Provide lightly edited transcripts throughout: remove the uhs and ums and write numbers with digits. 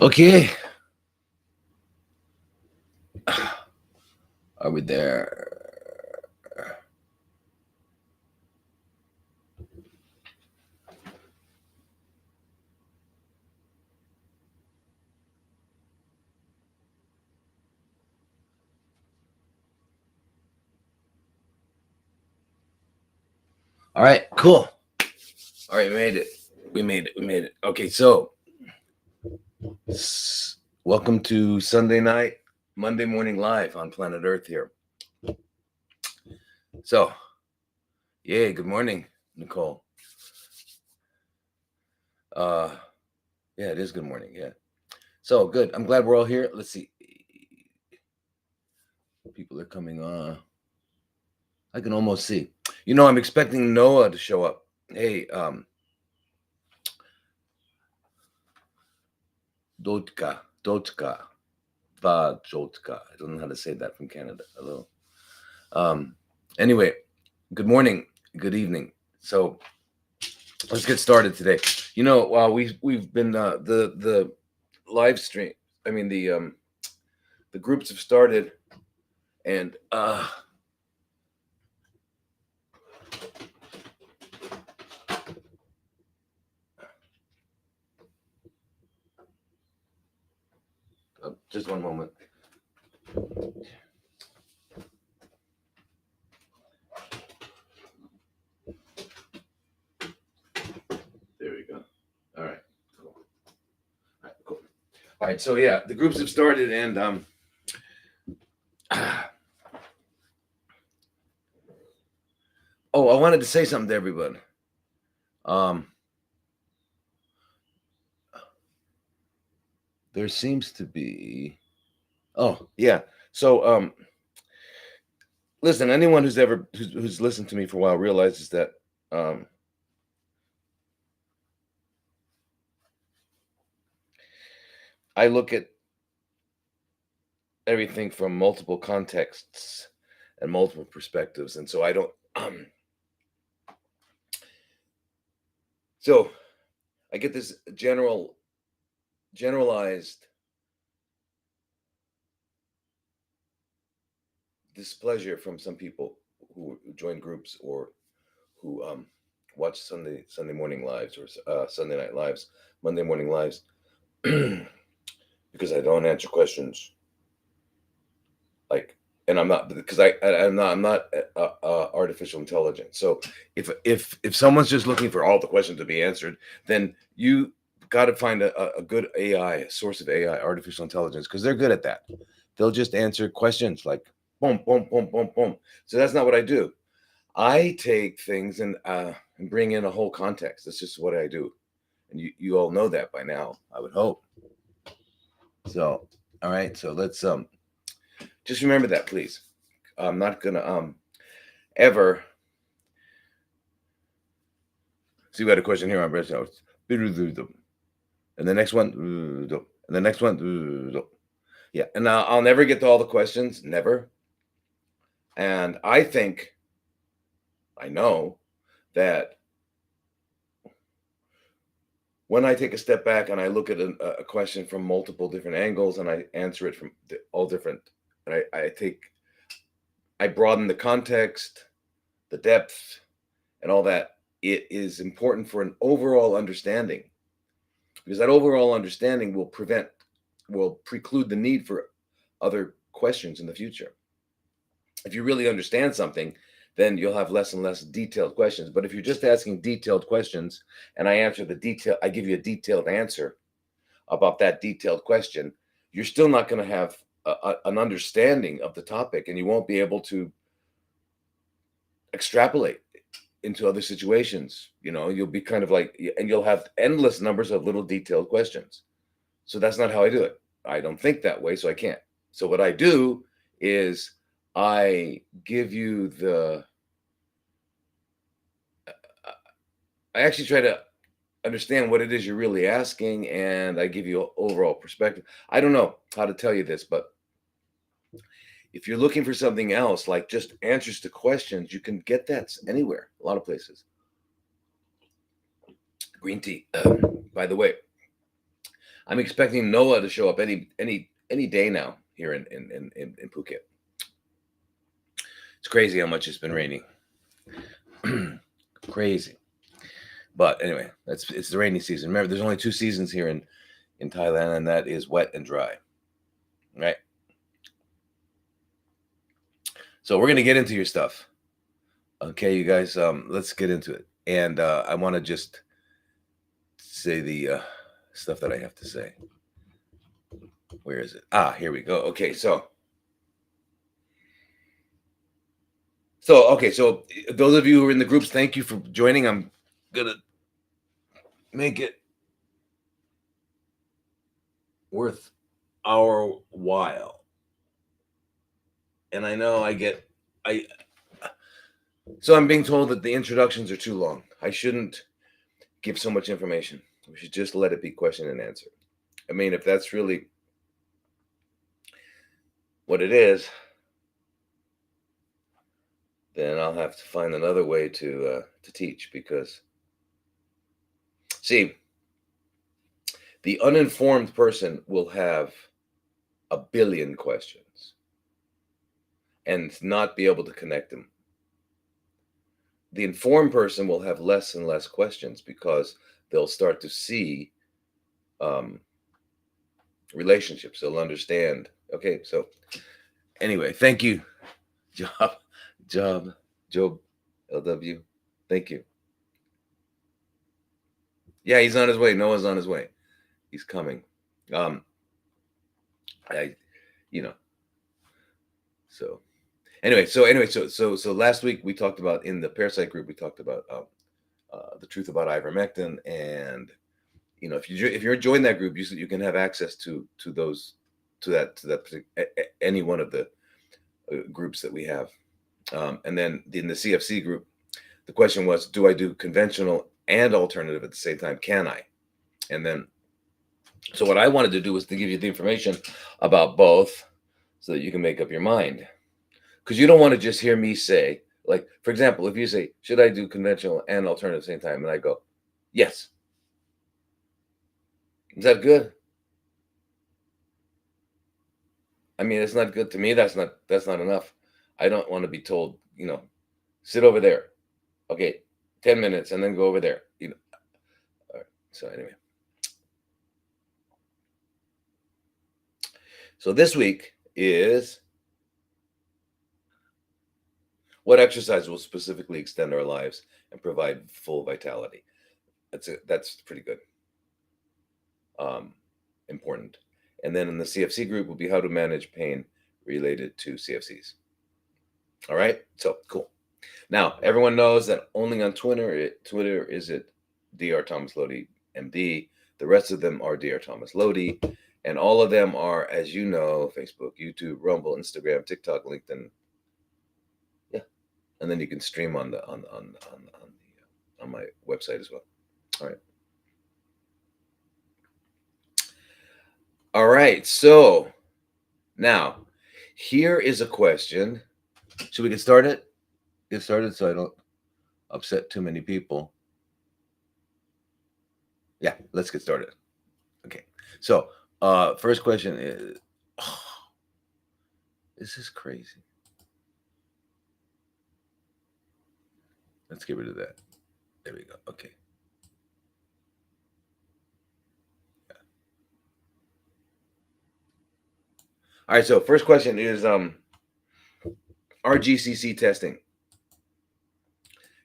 Okay. Are we there? All right, cool. All right, we made it. We made it. Okay, so welcome to Sunday night, Monday morning live on planet Earth here. So, yay, good morning, Nicole. Yeah, it is good morning. Yeah. So good. I'm glad we're all here. Let's see. People are coming on. I can almost see. I'm expecting Noah to show up. Hey, Dotka, Vajotka. I don't know how to say that from Canada. Hello. Anyway, good morning, good evening. So let's get started today. We've been the live stream. I mean the groups have started, and just one moment. There we go. All right. Cool. All right. Cool. All right. So yeah, the groups have started, and oh, I wanted to say something to everybody. There seems to be. Oh yeah. So listen, anyone who's listened to me for a while realizes that I look at everything from multiple contexts and multiple perspectives, and so I don't. So I get this generalized displeasure from some people who join groups or who watch Sunday morning lives or Sunday night lives, Monday morning lives, because I don't answer questions. Like, and I'm not, because I'm not artificial intelligence. So if someone's just looking for all the questions to be answered, then you got to find a good AI, a source of AI, artificial intelligence, because they're good at that. They'll just answer questions like boom, boom, boom, boom, boom. So that's not what I do. I take things and bring in a whole context. That's just what I do, and you all know that by now, I would hope. So, all right. So let's just remember that, please. I'm not gonna ever. See, we got a question here on breast notes. And the next one, and the next one, yeah. And I'll never get to all the questions, never. And I know that when I take a step back and I look at a question from multiple different angles and I answer it from all different, and I broaden the context, the depth, and all that. It is important for an overall understanding, because that overall understanding will preclude the need for other questions in the future. If you really understand something, then you'll have less and less detailed questions. But if you're just asking detailed questions and I give you a detailed answer about that detailed question, you're still not going to have an understanding of the topic, and you won't be able to extrapolate into other situations. You'll be kind of like, and you'll have endless numbers of little detailed questions. So that's not how I do it. I don't think that way, so I can't. So what I do is I give you I actually try to understand what it is you're really asking, and I give you an overall perspective. I don't know how to tell you this, but if you're looking for something else, like just answers to questions, you can get that anywhere, a lot of places. Green tea. By the way, I'm expecting Noah to show up any day now here in Phuket. It's crazy how much it's been raining. Crazy. But anyway, it's the rainy season. Remember, there's only 2 seasons here in Thailand, and that is wet and dry. Right? So we're gonna get into your stuff. Okay, you guys, let's get into it. And I want to just say the stuff that I have to say. Where is it? Here we go. Okay, so those of you who are in the groups, thank you for joining. I'm gonna make it worth our while. And I know so I'm being told that the introductions are too long. I shouldn't give so much information. We should just let it be question and answer. I mean, if that's really what it is, then I'll have to find another way to teach, because, see, the uninformed person will have a billion questions and not be able to connect them. The informed person will have less and less questions because they'll start to see relationships. They'll understand. Okay, so anyway, thank you, Job, LW. Thank you. Yeah, he's on his way. Noah's on his way. He's coming. So anyway, so last week we talked about, in the parasite group, we talked about the truth about ivermectin, and if you're joined that group, you can have access to that any one of the groups that we have. And then in the CFC group, the question was, do I do conventional and alternative at the same time? Can I? And then, so what I wanted to do was to give you the information about both so that you can make up your mind. Because you don't want to just hear me say, like, for example, if you say, should I do conventional and alternative at the same time? And I go, yes. Is that good? I mean, it's not good to me. That's not enough. I don't want to be told, sit over there. Okay, 10 minutes and then go over there. All right. So anyway. So this week is what exercise will specifically extend our lives and provide full vitality. That's pretty good. Important. And then in the CFC group will be how to manage pain related to CFCs. All right, so cool. Now everyone knows that only on Twitter is it Dr. Thomas Lodi MD. The rest of them are Dr. Thomas Lodi, and all of them are, as you know, Facebook, YouTube, Rumble, Instagram, TikTok, LinkedIn. Yeah, and then you can stream on my website as well. All right. All right, so now here is a question. Should we get started? Get started so I don't upset too many people. Yeah, let's get started. Okay, so first question is, this is crazy. Let's get rid of that. There we go. Okay. All right, so first question is RGCC testing.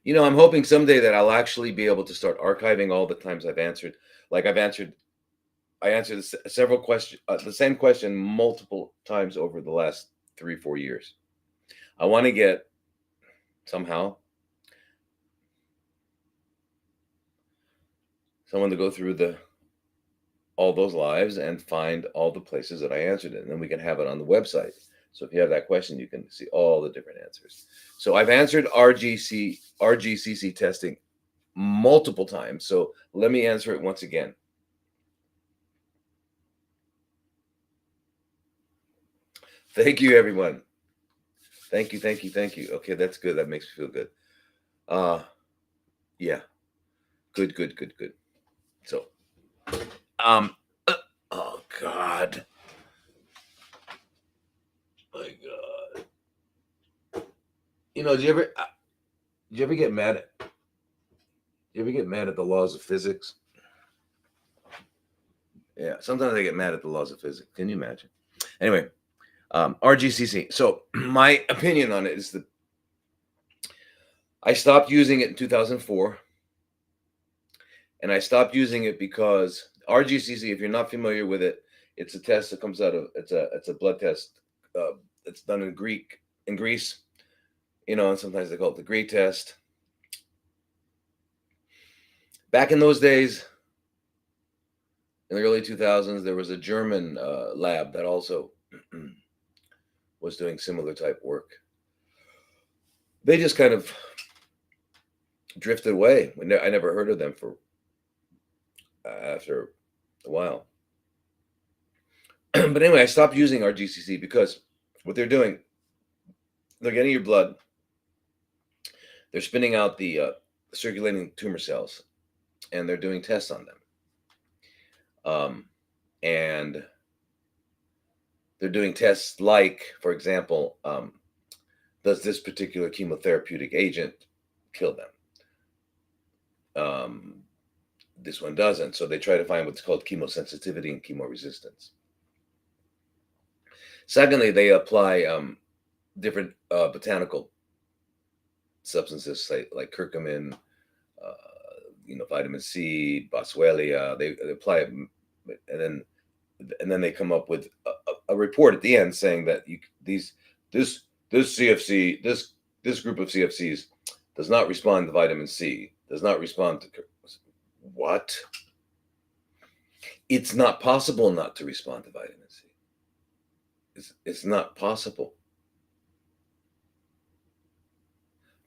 I'm hoping someday that I'll actually be able to start archiving all the times I've answered. Like I answered several questions, the same question multiple times over the last 3-4 years. I want to get somehow someone to go through all those lives and find all the places that I answered it. And then we can have it on the website. So if you have that question, you can see all the different answers. So I've answered RGCC testing multiple times. So let me answer it once again. Thank you, everyone. Thank you, thank you, thank you. Okay, that's good. That makes me feel good. Yeah. Good, good, good, good. So, oh God. My God. Do you ever get mad at the laws of physics? Yeah, sometimes I get mad at the laws of physics. Can you imagine? Anyway, RGCC. So my opinion on it is that I stopped using it in 2004, and I stopped using it because RGCC, if you're not familiar with it, it's a test that comes out of it's a blood test. It's done in Greece, and sometimes they call it the Greek test. Back in those days, in the early 2000s, there was a German lab that also was doing similar type work. They just kind of drifted away. I never heard of them for after a while. But anyway, I stopped using RGCC because what they're doing, they're getting your blood, they're spinning out the circulating tumor cells, and they're doing tests on them. And they're doing tests like, for example, does this particular chemotherapeutic agent kill them? This one doesn't. So they try to find what's called chemosensitivity and chemoresistance. Secondly, they apply different botanical substances like curcumin, vitamin C, boswellia. They apply it, and then they come up with a report at the end saying that this CFC, this group of CFCs does not respond to vitamin C, does not respond to what? It's not possible not to respond to vitamin C. It's not possible.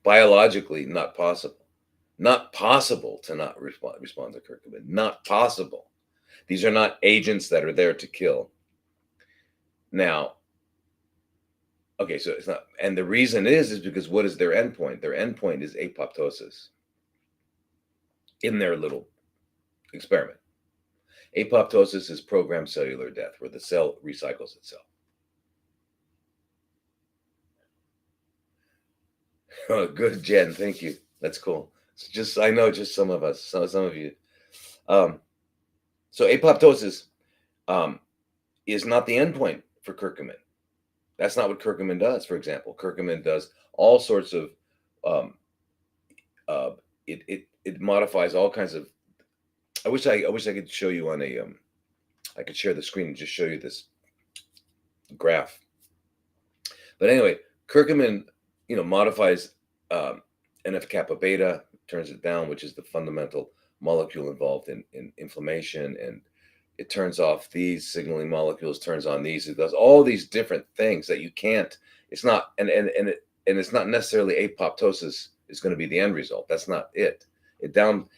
Biologically, not possible. Not possible to not respond to curcumin. Not possible. These are not agents that are there to kill. Now, okay, so it's not, and the reason is because what is their endpoint? Their endpoint is apoptosis in their little experiment. Apoptosis is programmed cellular death, where the cell recycles itself. Oh, good, Jen. Thank you. That's cool. It's I know some of us, some of you. So apoptosis is not the endpoint for curcumin. That's not what curcumin does. For example, curcumin does all sorts of it modifies all kinds of. I wish I could show you on a I could share the screen and just show you this graph. But anyway, curcumin modifies NF kappa beta, turns it down, which is the fundamental molecule involved in inflammation, and it turns off these signaling molecules, turns on these. It does all these different things that you can't. It's not, and it's not necessarily apoptosis is going to be the end result. That's not it. It down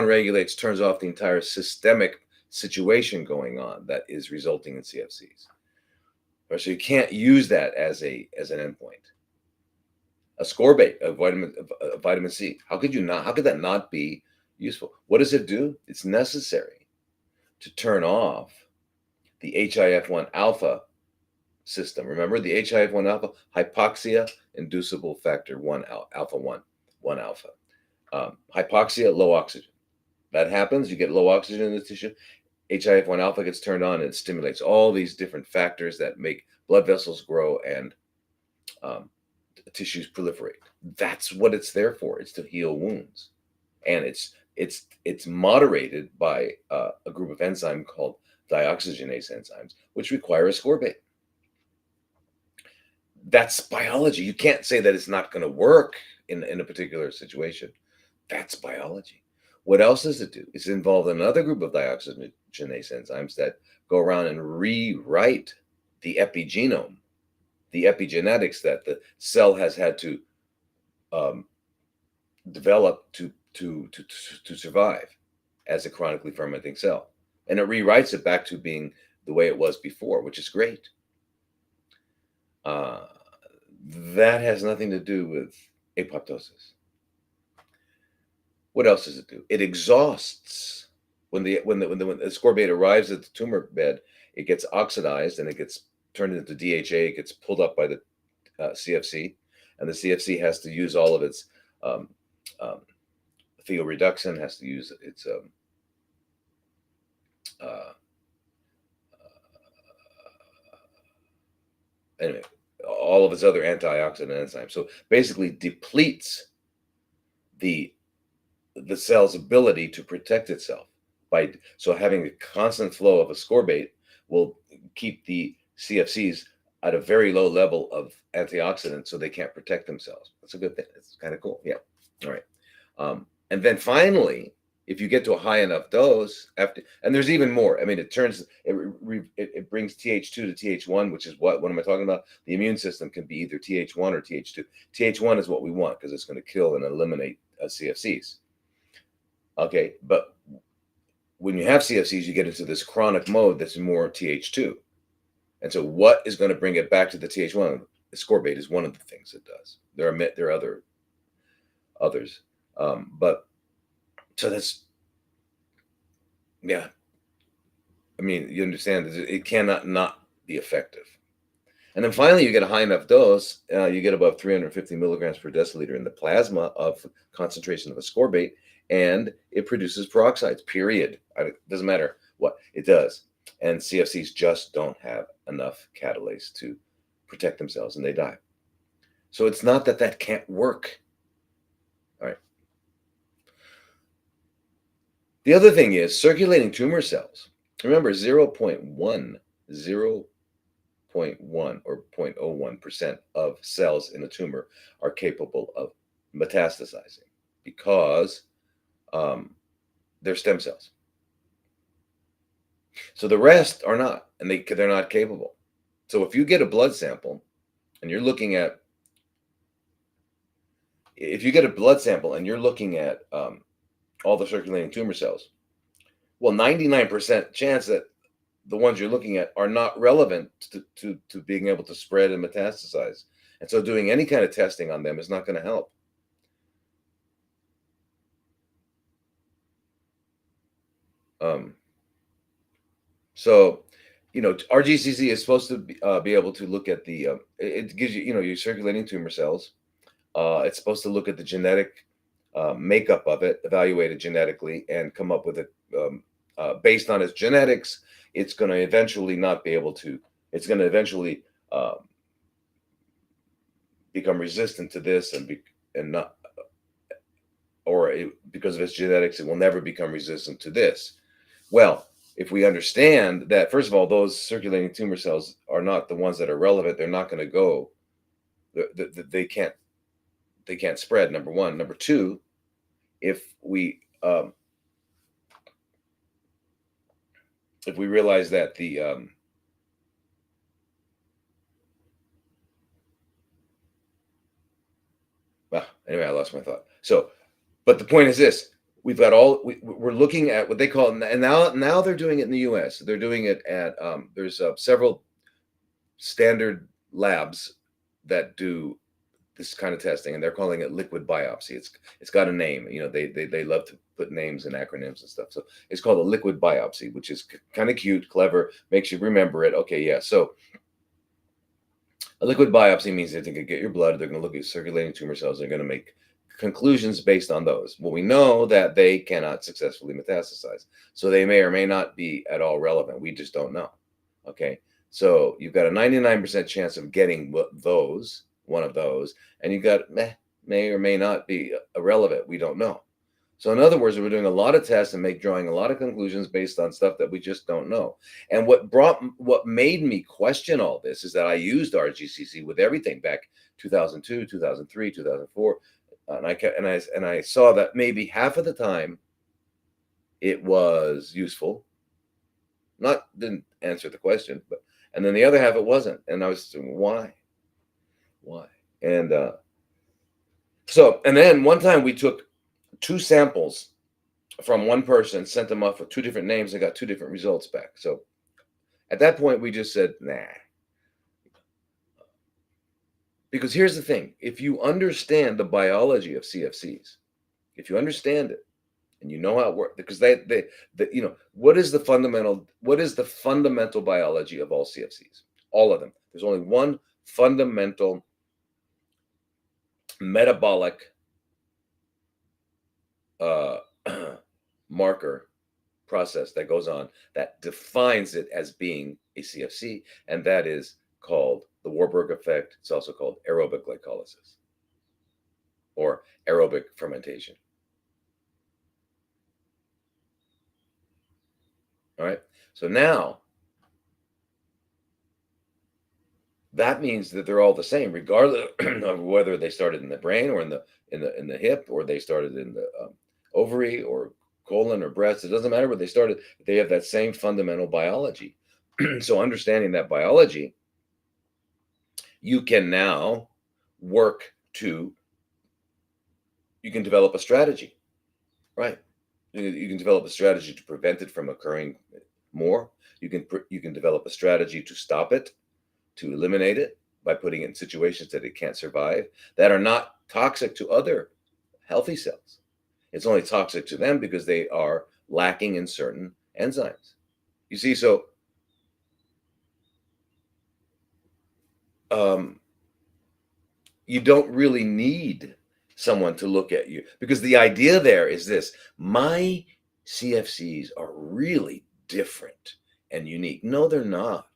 regulates, turns off the entire systemic situation going on that is resulting in CFCs. So you can't use that as an endpoint. Ascorbate of vitamin C. How could that not be useful? What does it do? It's necessary to turn off the HIF1 alpha system. Remember the HIF1 alpha, hypoxia inducible factor 1 alpha 1 alpha. Hypoxia, low oxygen. That happens, you get low oxygen in the tissue. HIF1 alpha gets turned on, and it stimulates all these different factors that make blood vessels grow and tissues proliferate. That's what it's there for. It's to heal wounds, and it's moderated by a group of enzymes called dioxygenase enzymes, which require ascorbate. That's biology. You can't say that it's not going to work in a particular situation. That's biology. What else does it do? It's involved in another group of dioxygenase enzymes that go around and rewrite the epigenome, the epigenetics that the cell has had to um, develop to survive as a chronically fermenting cell. And it rewrites it back to being the way it was before, which is great. Uh, that has nothing to do with apoptosis. What else does it do? It exhausts when the ascorbate arrives at the tumor bed. It gets oxidized and it gets turned into DHA. It gets pulled up by the CFC, and the CFC has to use all of its um, thioreducin, has to use its uh, anyway, all of its other antioxidant enzymes. So basically depletes the cell's ability to protect itself by having a constant flow of ascorbate will keep the CFCs at a very low level of antioxidants, so they can't protect themselves. That's a good thing. It's kind of cool. Yeah. All right. And then finally, if you get to a high enough dose, and there's even more. I mean, it brings TH2 to TH1, which is what am I talking about? The immune system can be either TH1 or TH2. TH1 is what we want because it's going to kill and eliminate CFCs. Okay, but when you have CFCs, you get into this chronic mode that's more TH2. And so what is going to bring it back to the TH1? Ascorbate is one of the things it does. There are others. But so that's, yeah. I mean, you understand it cannot not be effective. And then finally, you get a high enough dose, you get above 350 milligrams per deciliter in the plasma of concentration of ascorbate, and it produces peroxides, period. It doesn't matter what it does. And CFCs just don't have enough catalase to protect themselves, and they die. So it's not that can't work. All right. The other thing is circulating tumor cells. Remember, 0.1 or 0.01% of cells in a tumor are capable of metastasizing because they're stem cells. So the rest are not, and they're not capable. So if you get a blood sample and you're looking at, all the circulating tumor cells, well, 99% chance that the ones you're looking at are not relevant to being able to spread and metastasize. And so doing any kind of testing on them is not going to help. So, RGCC is supposed to be able to look at the, it gives you, your circulating tumor cells. It's supposed to look at the genetic makeup of it, evaluate it genetically, and come up with it based on its genetics. It's going to eventually become resistant to this because of its genetics, it will never become resistant to this. Well, if we understand that, first of all, those circulating tumor cells are not the ones that are relevant, they're not going to go, they can't spread, number one. Number two, if we realize that anyway, I lost my thought. So, but the point is this: we're looking at what they call, and now they're doing it in the U.S. They're doing it at there's several standard labs that do this kind of testing, and they're calling it liquid biopsy. It's got a name. They love to put names and acronyms and stuff. So it's called a liquid biopsy, which is kind of cute, clever, makes you remember it. Okay, yeah. So a liquid biopsy means that they can get your blood, they're going to look at circulating tumor cells, they're going to make conclusions based on those. Well, we know that they cannot successfully metastasize, so they may or may not be at all relevant. We just don't know. Okay, so you've got a 99% chance of getting one of those, and you've got may or may not be irrelevant. We don't know. So in other words, we're doing a lot of tests and drawing a lot of conclusions based on stuff that we just don't know. And what made me question all this is that I used RGCC with everything back 2002, 2003, 2004, and I saw that maybe half of the time it was useful, didn't answer the question, but and then the other half it wasn't, and I was saying, why? And and then one time we took 2 samples from one person, sent them off with 2 different names, and got 2 different results back. So at that point, we just said, nah. Because here's the thing, if you understand the biology of CFCs, if you understand it, and you know how it works, because what is the fundamental biology of all CFCs? All of them. There's only one fundamental metabolic marker process that goes on that defines it as being a CFC, and that is called the Warburg effect. It's also called aerobic glycolysis or aerobic fermentation. All right. So now that means that they're all the same, regardless of whether they started in the brain or in the hip, or they started in the ovary or colon or breast. It doesn't matter where they started. They have that same fundamental biology. So understanding that biology, you can now you can develop a strategy, right? You can develop a strategy to prevent it from occurring more. You can develop a strategy to stop it, to eliminate it by putting it in situations that it can't survive, that are not toxic to other healthy cells. It's only toxic to them because they are lacking in certain enzymes. You see, so you don't really need someone to look at you, because the idea there is this: my CFCs are really different and unique. No, they're not.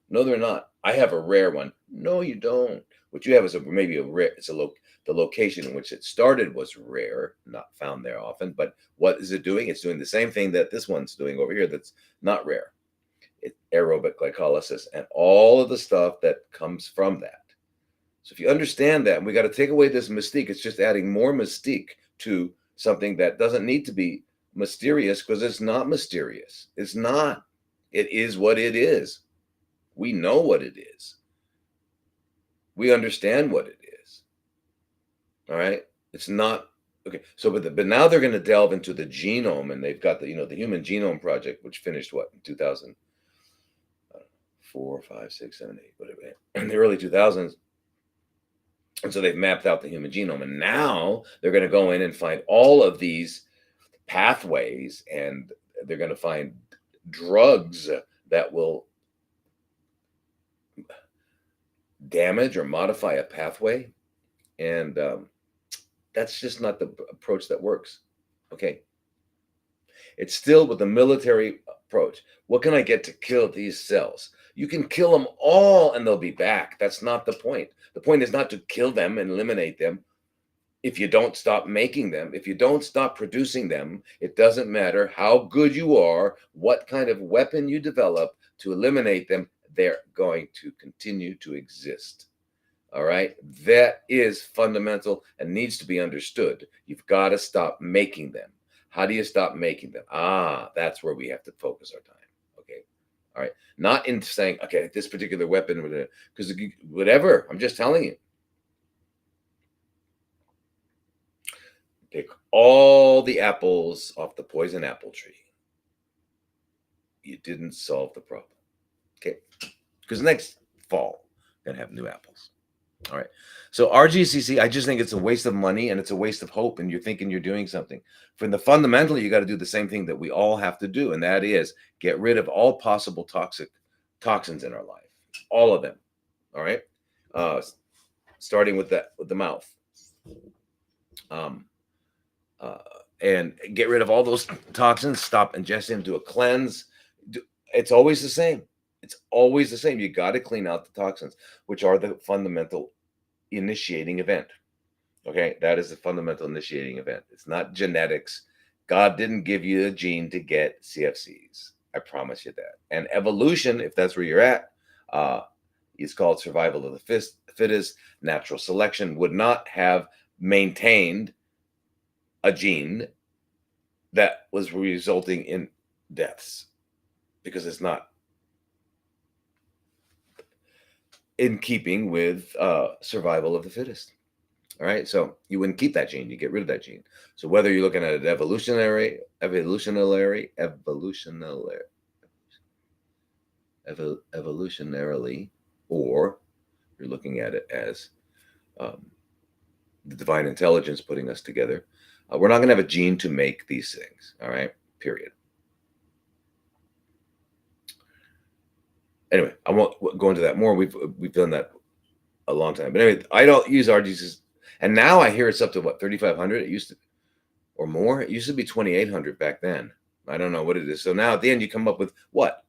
No, they're not. I have a rare one. No, you don't. What you have is maybe a rare. The location in which it started was rare, not found there often. But what is it doing? It's doing the same thing that this one's doing over here. That's not rare. It's aerobic glycolysis and all of the stuff that comes from that. So if you understand that, we got to take away this mystique. It's just adding more mystique to something that doesn't need to be mysterious, because it's not mysterious. It's not. It is what it is. We know what it is. We understand what it is. All right. It's not okay. So, but now they're going to delve into the genome, and they've got the Human Genome Project, which finished what, in 2004, 5, 6, 7, 8, whatever, in the early 2000s. And so they've mapped out the human genome, and now they're going to go in and find all of these pathways, and they're going to find drugs that will damage or modify a pathway. And that's just not the approach that works. Okay. It's still with the military approach. What can I get to kill these cells? You can kill them all and they'll be back. That's not the point. The point is not to kill them and eliminate them. If you don't stop making them, if you don't stop producing them, it doesn't matter how good you are, what kind of weapon you develop to eliminate them, they're going to continue to exist. All right. That is fundamental and needs to be understood. You've got to stop making them. How do you stop making them? That's where we have to focus our time. Okay. All right. Not in saying, okay, this particular weapon, because whatever, I'm just telling you. Pick all the apples off the poison apple tree. You didn't solve the problem. Okay. Because next fall, we're going to have new apples. All right. So RGCC, I just think it's a waste of money and it's a waste of hope. And you're thinking you're doing something. From the fundamentally, you got to do the same thing that we all have to do. And that is get rid of all possible toxins in our life. All of them. All right. Starting with the mouth. And get rid of all those toxins. Stop ingesting them. Do a cleanse. It's always the same. It's always the same. You got to clean out the toxins, which are the fundamental initiating event. Okay, that is the fundamental initiating event. It's not genetics. God didn't give you a gene to get CFCs. I promise you that. And evolution, if that's where you're at, uh, is called survival of the fittest. Natural selection would not have maintained a gene that was resulting in deaths because it's not in keeping with survival of the fittest. All right, so you wouldn't keep that gene; you get rid of that gene. So whether you're looking at it evolutionarily, or you're looking at it as um, the divine intelligence putting us together, we're not going to have a gene to make these things. All right, period. Anyway, I won't go into that more. We've done that a long time. But anyway, I don't use RGCs, and now I hear it's up to what 3,500. It used to, or more. It used to be 2,800 back then. I don't know what it is. So now at the end, you come up with what?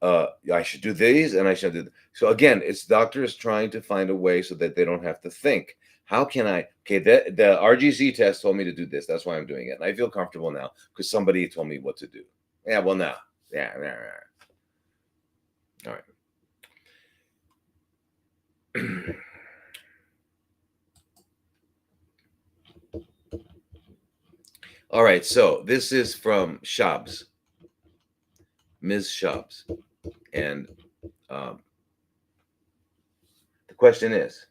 I should do these, and I should do. So again, it's doctors trying to find a way so that they don't have to think. How can I? Okay, the RGC test told me to do this. That's why I'm doing it, and I feel comfortable now because somebody told me what to do. Yeah, well, now, yeah. All right. All right, so this is from Shabs, Ms. Shabs. And the question is,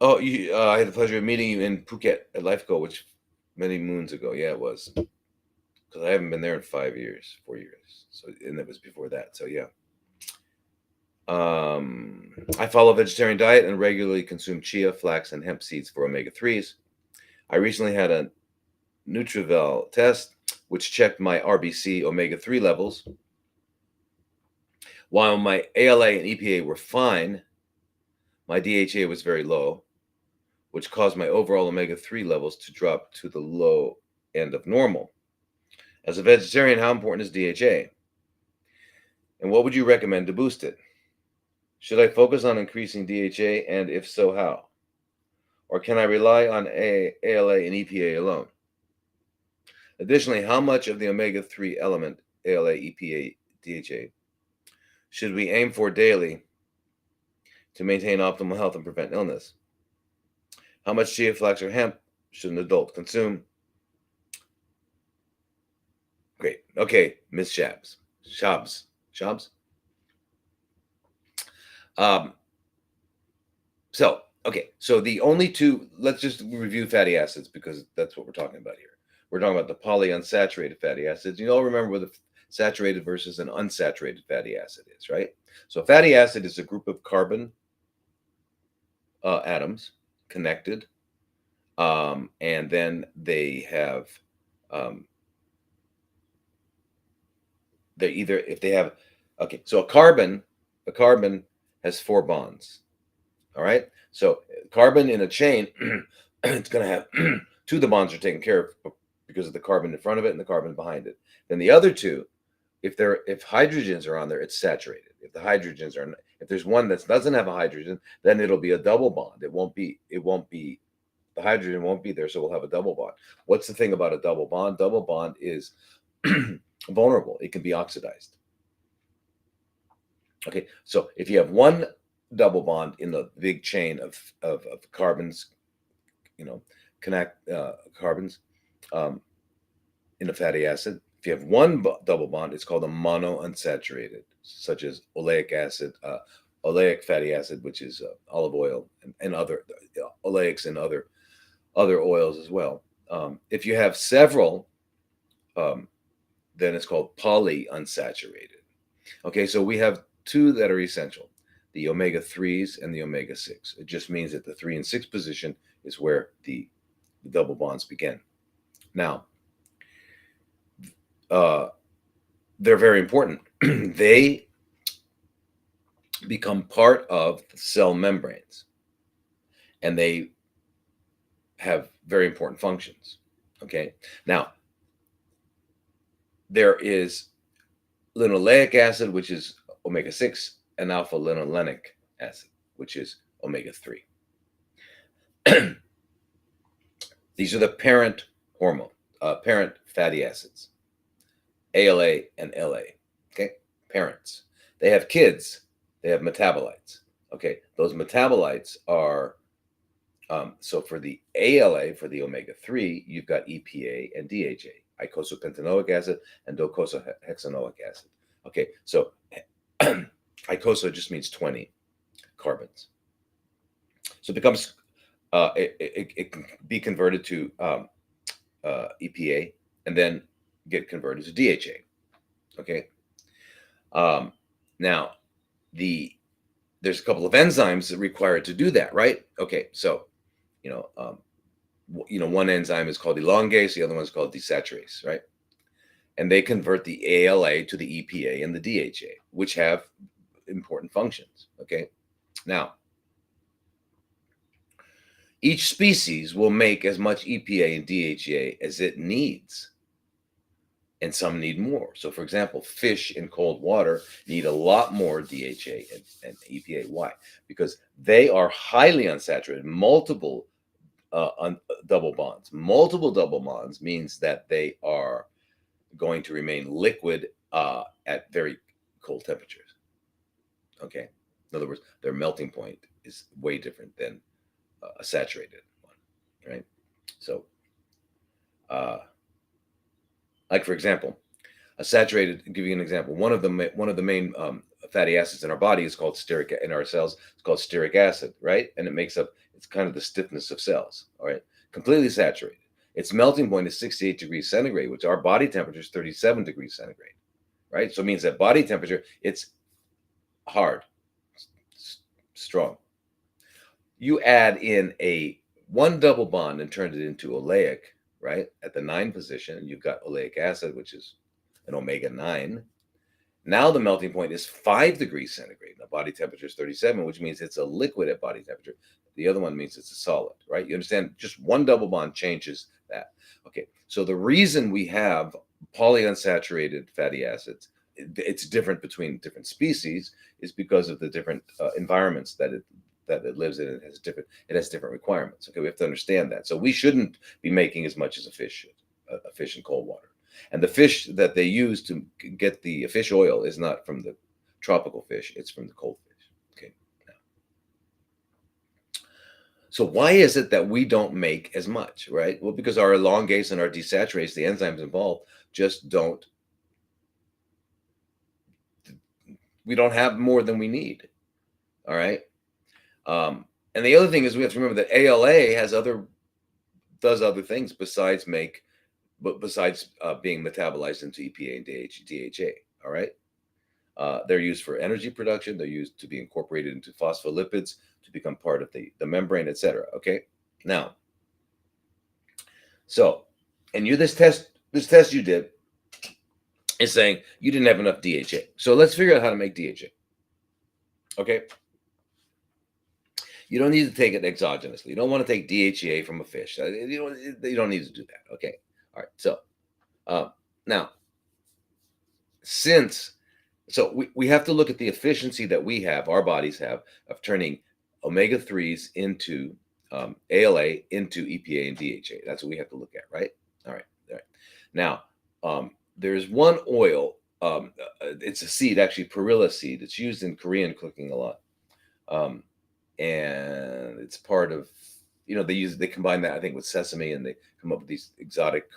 I had the pleasure of meeting you in Phuket at LifeCo, which many moons ago. Yeah, it was. Because I haven't been there in 4 years. So, and it was before that. So, yeah. I follow a vegetarian diet and regularly consume chia, flax, and hemp seeds for omega-3s. I recently had a Nutrivel test, which checked my RBC omega-3 levels. While my ALA and EPA were fine, my DHA was very low, which caused my overall omega-3 levels to drop to the low end of normal. As a vegetarian, how important is DHA? And what would you recommend to boost it? Should I focus on increasing DHA, and if so, how? Or can I rely on ALA and EPA alone? Additionally, how much of the omega-3 element, ALA, EPA, DHA, should we aim for daily to maintain optimal health and prevent illness? How much chia, flax, or hemp should an adult consume? Great. Okay, Ms. Shabs. So the only two, let's just review fatty acids because that's what we're talking about here. We're talking about the polyunsaturated fatty acids. You all remember what the saturated versus an unsaturated fatty acid is, right? So fatty acid is a group of carbon atoms connected, and then they have so a carbon has 4 bonds. All right, so carbon in a chain, it's going to have 2 of the bonds are taken care of because of the carbon in front of it and the carbon behind it. Then the other 2, if hydrogens are on there, it's saturated. If there's one that doesn't have a hydrogen, then it'll be a double bond. It won't be the hydrogen won't be there, so we'll have a double bond. What's the thing about a double bond? Double bond is vulnerable. It can be oxidized. Okay, so if you have one double bond in the big chain of carbons, connect carbons in a fatty acid. If you have one double bond, it's called a monounsaturated, such as oleic acid, oleic fatty acid, which is olive oil, and other oleics and other oils as well. If you have several, then it's called polyunsaturated. Okay, so we have 2 that are essential: the omega-3s and the omega-6. It just means that the 3 and 6 position is where the double bonds begin. Now, they're very important. They become part of the cell membranes, and they have very important functions. Okay, now there is linoleic acid, which is omega-6, and alpha linolenic acid, which is omega-3. These are the parent hormone, parent fatty acids, ALA and LA. Okay, parents. They have kids. They have metabolites. Okay, those metabolites are so for the ALA, for the omega-3, you've got EPA and DHA, eicosapentaenoic acid and docosahexaenoic acid. Okay, so icosa just means 20 carbons. So it becomes it can be converted to EPA and then get converted to DHA. Okay. Now there's a couple of enzymes that require it to do that, right? Okay, so one enzyme is called elongase, the other one is called desaturase, right? And they convert the ALA to the EPA and the DHA, which have important functions. Okay, now each species will make as much EPA and DHA as it needs, and some need more. So, for example, fish in cold water need a lot more DHA and EPA. Why? Because they are highly unsaturated, multiple double bonds. Multiple double bonds means that they are going to remain liquid at very cold temperatures. Okay, in other words, their melting point is way different than a saturated one, right? So, like for example, a saturated. I'll give you an example. One of the main fatty acids in our body is called stearic in our cells. It's called stearic acid, right? And it makes up. It's kind of the stiffness of cells. All right, completely saturated. Its melting point is 68 degrees centigrade, which our body temperature is 37 degrees centigrade, right? So it means that body temperature, it's hard, strong. You add in a one double bond and turn it into oleic, right? At the 9 position, you've got oleic acid, which is an omega-9. Now the melting point is 5 degrees centigrade. The body temperature is 37, which means it's a liquid at body temperature. The other one means it's a solid, right? You understand? Just one double bond changes that. Okay, so the reason we have polyunsaturated fatty acids, it's different between different species, is because of the different environments that it lives in. It has different requirements. Okay, we have to understand that. So we shouldn't be making as much as a fish should, a fish in cold water. And the fish that they use to get the fish oil is not from the tropical fish; it's from the cold fish. Okay. So why is it that we don't make as much, right? Well, because our elongase and our desaturase, the enzymes involved, just don't. We don't have more than we need. All right. And the other thing is we have to remember that ALA does other things besides being metabolized into EPA and DHA. All right. They're used for energy production. They're used to be incorporated into phospholipids to become part of the membrane, etc. Okay. Now, so, and this test you did is saying you didn't have enough DHA. So let's figure out how to make DHA. Okay. You don't need to take it exogenously. You don't want to take DHEA from a fish. You don't need to do that. Okay. All right. So now, we have to look at the efficiency that our bodies have of turning omega-3s into ALA into EPA and DHA. That's what we have to look at, right? All right. All right. Now, there's one oil. It's a seed, actually, perilla seed. It's used in Korean cooking a lot. And it's part of, they combine that, I think, with sesame, and they come up with these exotic,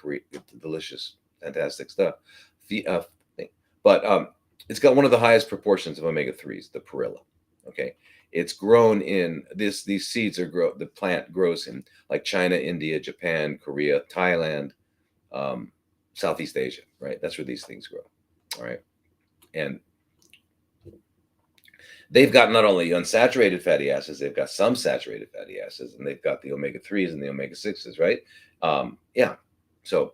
delicious, fantastic stuff. But it's got one of the highest proportions of omega-3s, the perilla. Okay, it's grown in these seeds the plant grows in like China, India, Japan, Korea, Thailand, Southeast Asia, right? That's where these things grow. All right, and they've got not only unsaturated fatty acids, they've got some saturated fatty acids, and they've got the omega-3s and the omega-6s, right? Yeah. So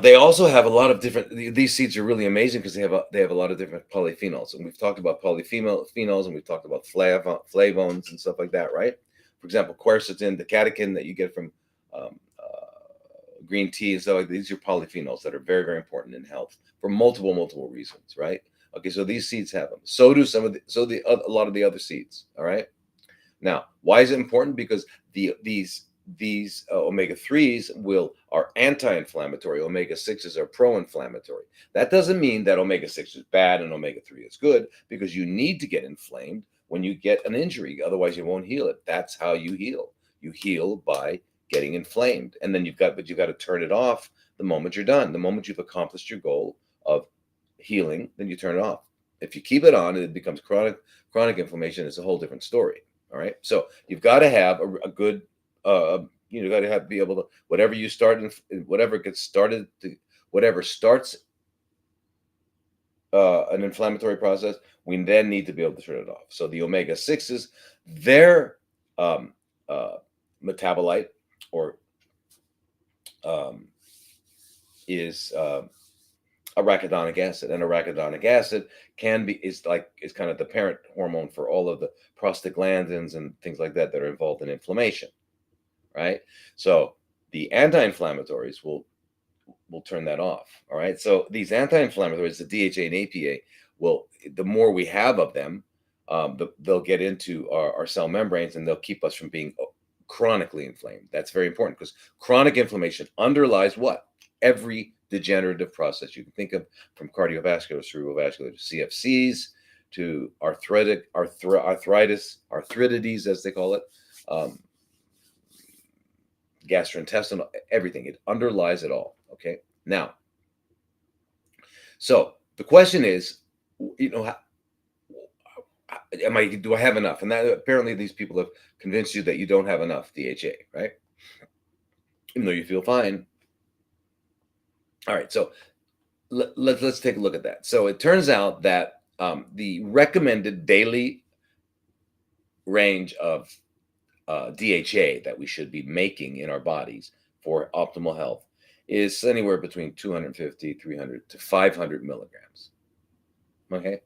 they also have a lot of different. These seeds are really amazing because they have a lot of different polyphenols, and we've talked about polyphenols, and we've talked about flavones and stuff like that, right? For example, quercetin, the catechin that you get from green tea and stuff like that. These are polyphenols that are very, very important in health for multiple reasons, right? Okay, so these seeds have them. So do a lot of the other seeds. All right. Now, why is it important? Because these omega-3s are anti-inflammatory. Omega-6s are pro-inflammatory. That doesn't mean that omega-6 is bad and omega-3 is good, because you need to get inflamed when you get an injury. Otherwise, you won't heal it. That's how you heal. You heal by getting inflamed, and then you've got to turn it off the moment you're done. The moment you've accomplished your goal of healing, then you turn it off. If you keep it on, it becomes chronic inflammation. It's a whole different story. All right. So you've got to have a good, got to be able to, whatever you start and whatever gets started, whatever starts an inflammatory process, we then need to be able to turn it off. So the omega-6s, their metabolite or is arachidonic acid, and arachidonic acid is kind of the parent hormone for all of the prostaglandins and things like that are involved in inflammation, right? So the anti-inflammatories will turn that off. All right. So these anti-inflammatories, the DHA and APA, the more we have of them, they'll get into our cell membranes, and they'll keep us from being chronically inflamed. That's very important, because chronic inflammation underlies what? Every degenerative process you can think of, from cardiovascular, cerebrovascular, to CFCs, to arthritis, arthritides, as they call it, gastrointestinal, everything. It underlies it all. Okay. Now, so the question is, do I have enough? And that apparently these people have convinced you that you don't have enough DHA, right? Even though you feel fine. All right, so let's take a look at that. So it turns out that the recommended daily range of DHA that we should be making in our bodies for optimal health is anywhere between 250, 300 to 500 milligrams. Okay.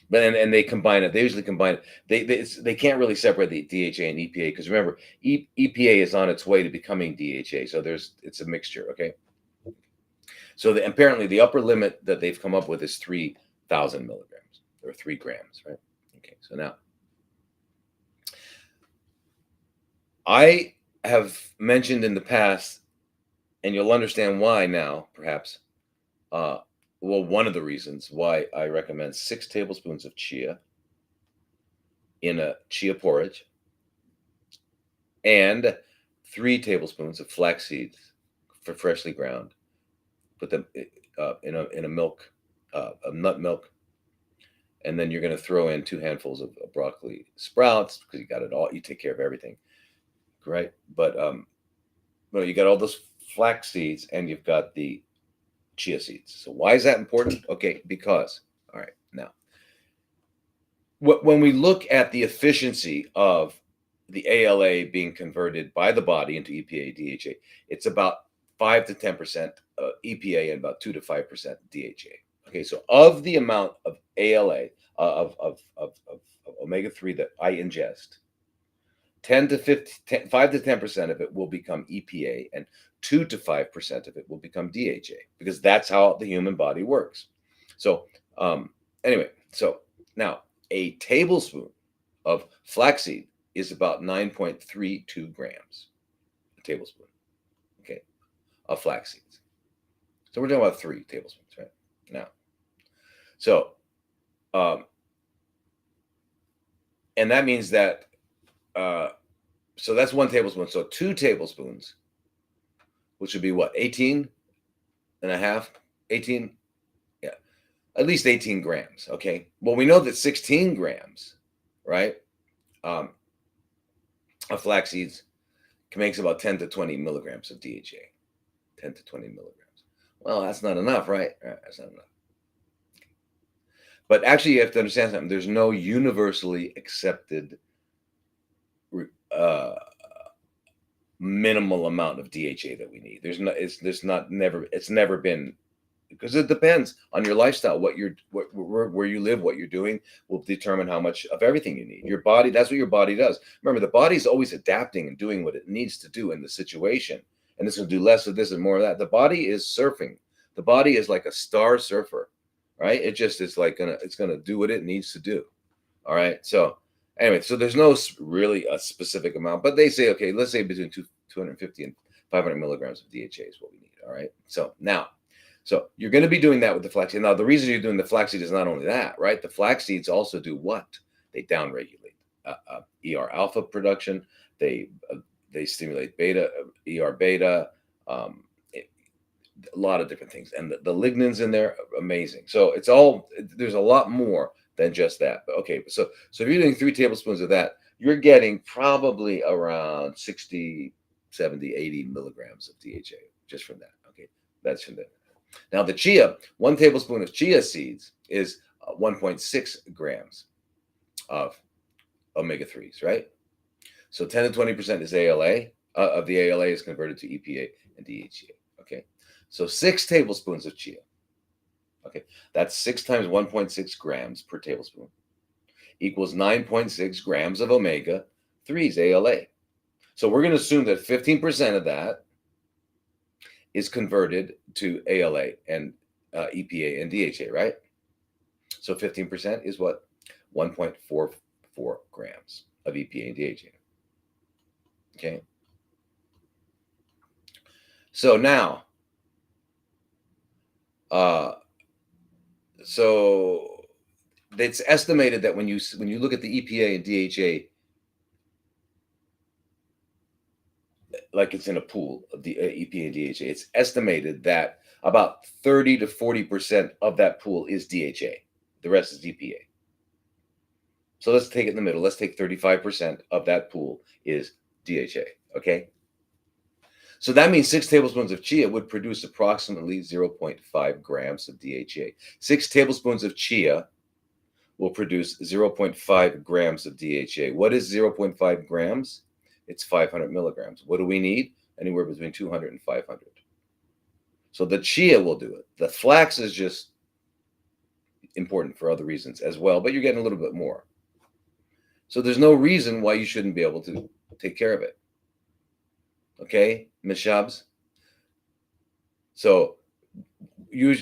But and they combine it. They usually combine it. They can't really separate the DHA and EPA, because remember, EPA is on its way to becoming DHA. So it's a mixture. Okay. So apparently the upper limit that they've come up with is 3,000 milligrams, or 3 grams, right? Okay. So now, I have mentioned in the past, and you'll understand why now, perhaps. One of the reasons why I recommend 6 tablespoons of chia in a chia porridge, and 3 tablespoons of flax seeds for freshly ground. Put them in a milk, a nut milk, and then you're going to throw in 2 handfuls of broccoli sprouts, because you got it all. You take care of everything, right? But you got all those flax seeds, and you've got the chia seeds. So why is that important? Okay, because, all right, now, when we look at the efficiency of the ALA being converted by the body into EPA, DHA, it's about 5 to 10% EPA and about 2 to 5% DHA. Okay, so of the amount of ALA, of omega-3 that I ingest, 5 to 10% of it will become EPA, and 2 to 5% of it will become DHA, because that's how the human body works. So anyway, so now a tablespoon of flaxseed is about 9.32 grams, a tablespoon, okay, of flax seeds. So we're talking about 3 tablespoons, right? Now, so and that means that so that's 1 tablespoon. So 2 tablespoons, which would be what, 18 and a half, 18, yeah, at least 18 grams. Okay. Well, we know that 16 grams, right, of flax seeds makes about 10 to 20 milligrams of DHA. 10 to 20 milligrams. Well, that's not enough, right? That's not enough. But actually, you have to understand something. There's no universally accepted minimal amount of DHA that we need. It's never been, because it depends on your lifestyle, where you live, what you're doing will determine how much of everything you need. Your body, that's what your body does. Remember, the body's always adapting and doing what it needs to do in the situation. And it's going to do less of this and more of that. The body is surfing. The body is like a star surfer. right? It just is like it's gonna do what it needs to do. All right. So anyway, so there's no really a specific amount, but they say, okay, let's say between 250 and 500 milligrams of DHA is what we need. All right. So now, so you're going to be doing that with the flaxseed. Now, the reason you're doing the flaxseed is not only that, right? The flax seeds also do what? They downregulate ER alpha production. They they stimulate beta, ER beta, um, a lot of different things, and the lignans in there, amazing. So it's all, there's a lot more than just that. But okay, so if you're doing 3 tablespoons of that, you're getting probably around 60, 70, 80 milligrams of DHA just from that. Okay, that's from that. Now the chia, 1 tablespoon of chia seeds is 1.6 grams of omega-3s, right? So 10 to 20% is ALA, of the ALA is converted to EPA and DHEA. Okay, so 6 tablespoons of chia. Okay, that's 6 times 1.6 grams per tablespoon equals 9.6 grams of omega 3s ALA. So we're going to assume that 15% of that is converted to ALA and EPA and DHA, right? So 15% is what? 1.44 grams of EPA and DHA. Okay. So now, so it's estimated that when you look at the EPA and DHA, like it's in a pool of the EPA and DHA, it's estimated that about 30 to 40% of that pool is DHA. The rest is EPA. So let's take it in the middle. Let's take 35% of that pool is DHA. Okay. So that means 6 tablespoons of chia would produce approximately 0.5 grams of DHA. 6 tablespoons of chia will produce 0.5 grams of DHA. What is 0.5 grams? It's 500 milligrams. What do we need? Anywhere between 200 and 500. So the chia will do it. The flax is just important for other reasons as well, but you're getting a little bit more. So there's no reason why you shouldn't be able to take care of it. Okay, Ms. Shabs? So you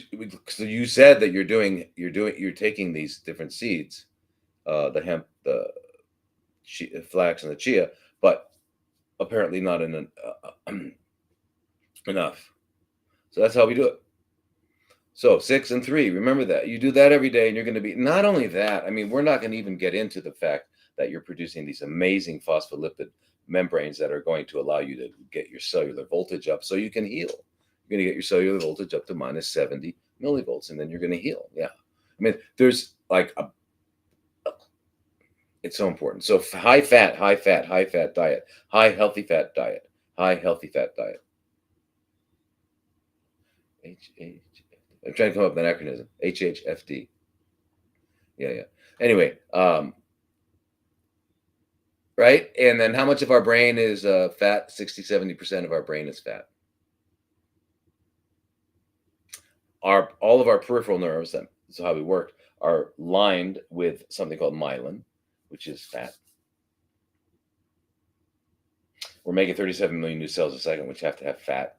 said that you're taking these different seeds, the hemp, the flax, and the chia, but apparently not enough. So that's how we do it. So 6 and 3, remember that. You do that every day, and you're going to be, not only that, I mean, we're not going to even get into the fact that you're producing these amazing phospholipid membranes that are going to allow you to get your cellular voltage up so you can heal. You're going to get your cellular voltage up to minus 70 millivolts, and then you're going to heal. Yeah. I mean, there's like it's so important. So high fat diet, high healthy fat diet, high healthy fat diet. I'm trying to come up with an acronym. HHFD. Yeah. Anyway, right? And then how much of our brain is fat? 60, 70% of our brain is fat. All of our peripheral nerves, that's how we work, are lined with something called myelin, which is fat. We're making 37 million new cells a second, which have to have fat.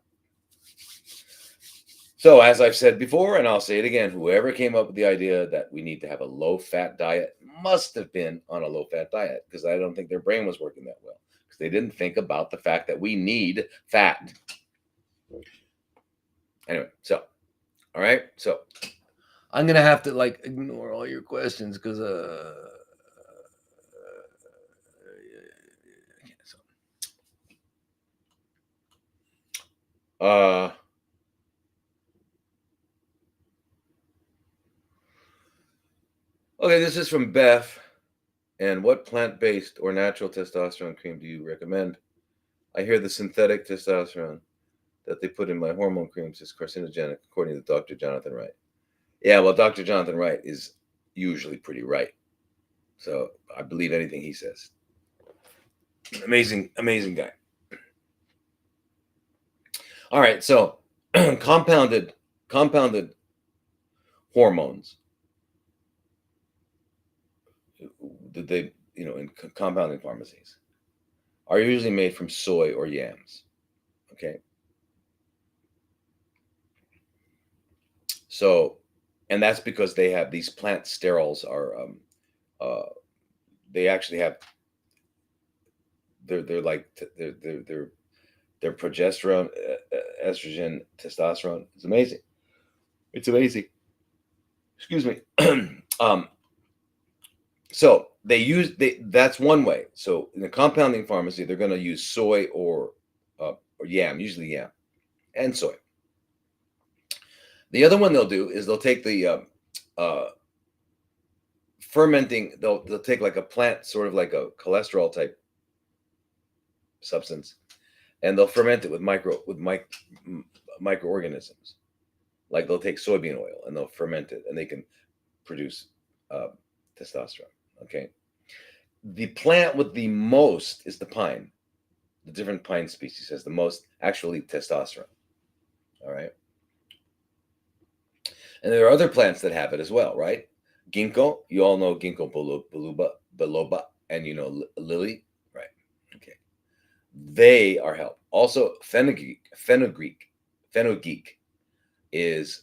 So as I've said before, and I'll say it again, whoever came up with the idea that we need to have a low-fat diet must have been on a low-fat diet, because I don't think their brain was working that well, because they didn't think about the fact that we need fat. Anyway, so, all right, so I'm going to have to like ignore all your questions because okay, this is from Beth. And what plant-based or natural testosterone cream do you recommend? I hear the synthetic testosterone that they put in my hormone creams is carcinogenic, according to Dr. Jonathan Wright. Yeah, well, Dr. Jonathan Wright is usually pretty right. So I believe anything he says. Amazing guy. All right, so compounded hormones. They, in compounding pharmacies are usually made from soy or yams. Okay. So And that's because they have these plant sterols are uh, they actually have they're like they're progesterone, estrogen, testosterone. It's amazing. It's amazing. Excuse me. um, so that's one way. So in the compounding pharmacy, they're going to use soy or yam, usually yam and soy. The other one they'll do is they'll take the uh, fermenting. They'll take like a plant, sort of like a cholesterol type substance, and they'll ferment it with microorganisms. Like they'll take soybean oil and they'll ferment it, and they can produce uh, testosterone. Okay. The plant with the most is the pine. The different pine species has the most actually testosterone. All right. And there are other plants that have it as well, right? Ginkgo, you all know ginkgo biloba, and you know lily, right? Okay. They are help. Also, fenugreek is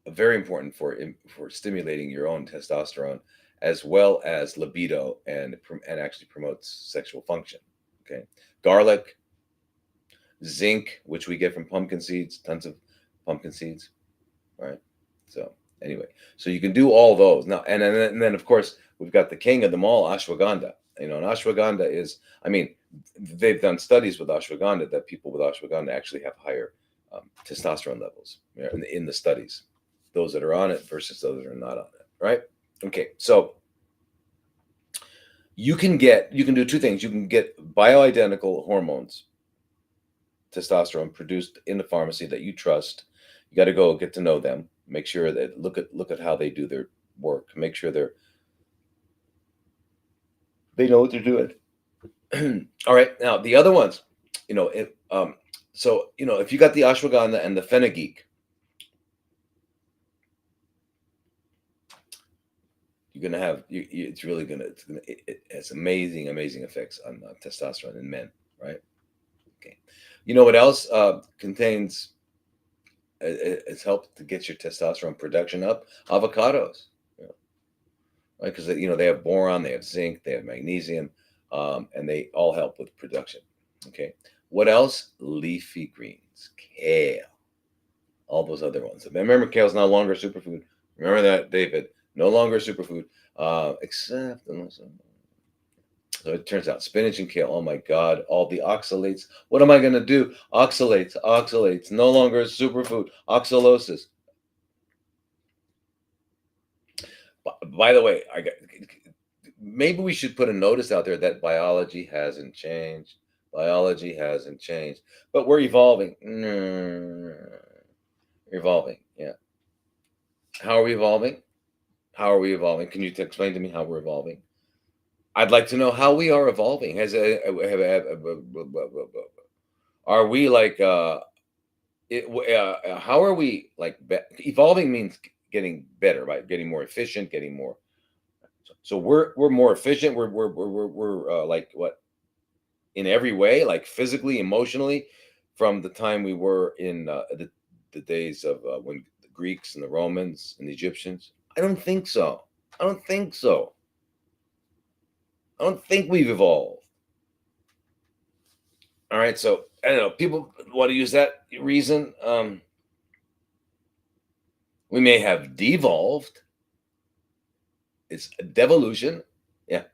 very important for stimulating your own testosterone, as well as libido, and actually promotes sexual function. Okay, garlic, zinc, which we get from pumpkin seeds, tons of pumpkin seeds, right? So anyway, so you can do all those now, and then of course we've got the king of them all, ashwagandha. You know, and ashwagandha is, I mean, they've done studies with ashwagandha that people with ashwagandha actually have higher testosterone levels, you know, in the studies. Those that are on it versus those that are not on it, right? Okay, so you can do two things. You can get bioidentical hormones, testosterone produced in the pharmacy that you trust. You got to go get to know them. Make sure that look at how they do their work. Make sure they know what they're doing. All right. Now the other ones, you know, so you know, if you got the ashwagandha and the fenugreek, you're gonna have it's really gonna it has amazing effects on testosterone in men, right? Okay. You know what else contains? It's helped to get your testosterone production up. Avocados, you know, right? Because you know they have boron, they have zinc, they have magnesium, and they all help with production. Okay. What else? Leafy greens, kale, all those other ones. Remember, kale's no longer a superfood. Remember that, David. No longer a superfood, except unless. So it turns out spinach and kale. Oh my God! All the oxalates. What am I going to do? Oxalates. No longer a superfood. Oxalosis. By the way, maybe we should put a notice out there that biology hasn't changed. Biology hasn't changed, but we're evolving. Evolving. Yeah. How are we evolving? How are we evolving? Can you explain to me how we're evolving? I'd like to know how we are evolving. Are we like how are we like evolving means getting better, right? Getting more efficient, getting more. So we're more efficient. We're like what in every way, like physically, emotionally, from the time we were in the days of when the Greeks and the Romans and the Egyptians. I don't think so. I don't think so. I don't think we've evolved. All right, so I don't know. People want to use that reason. We may have devolved. It's devolution. Yeah,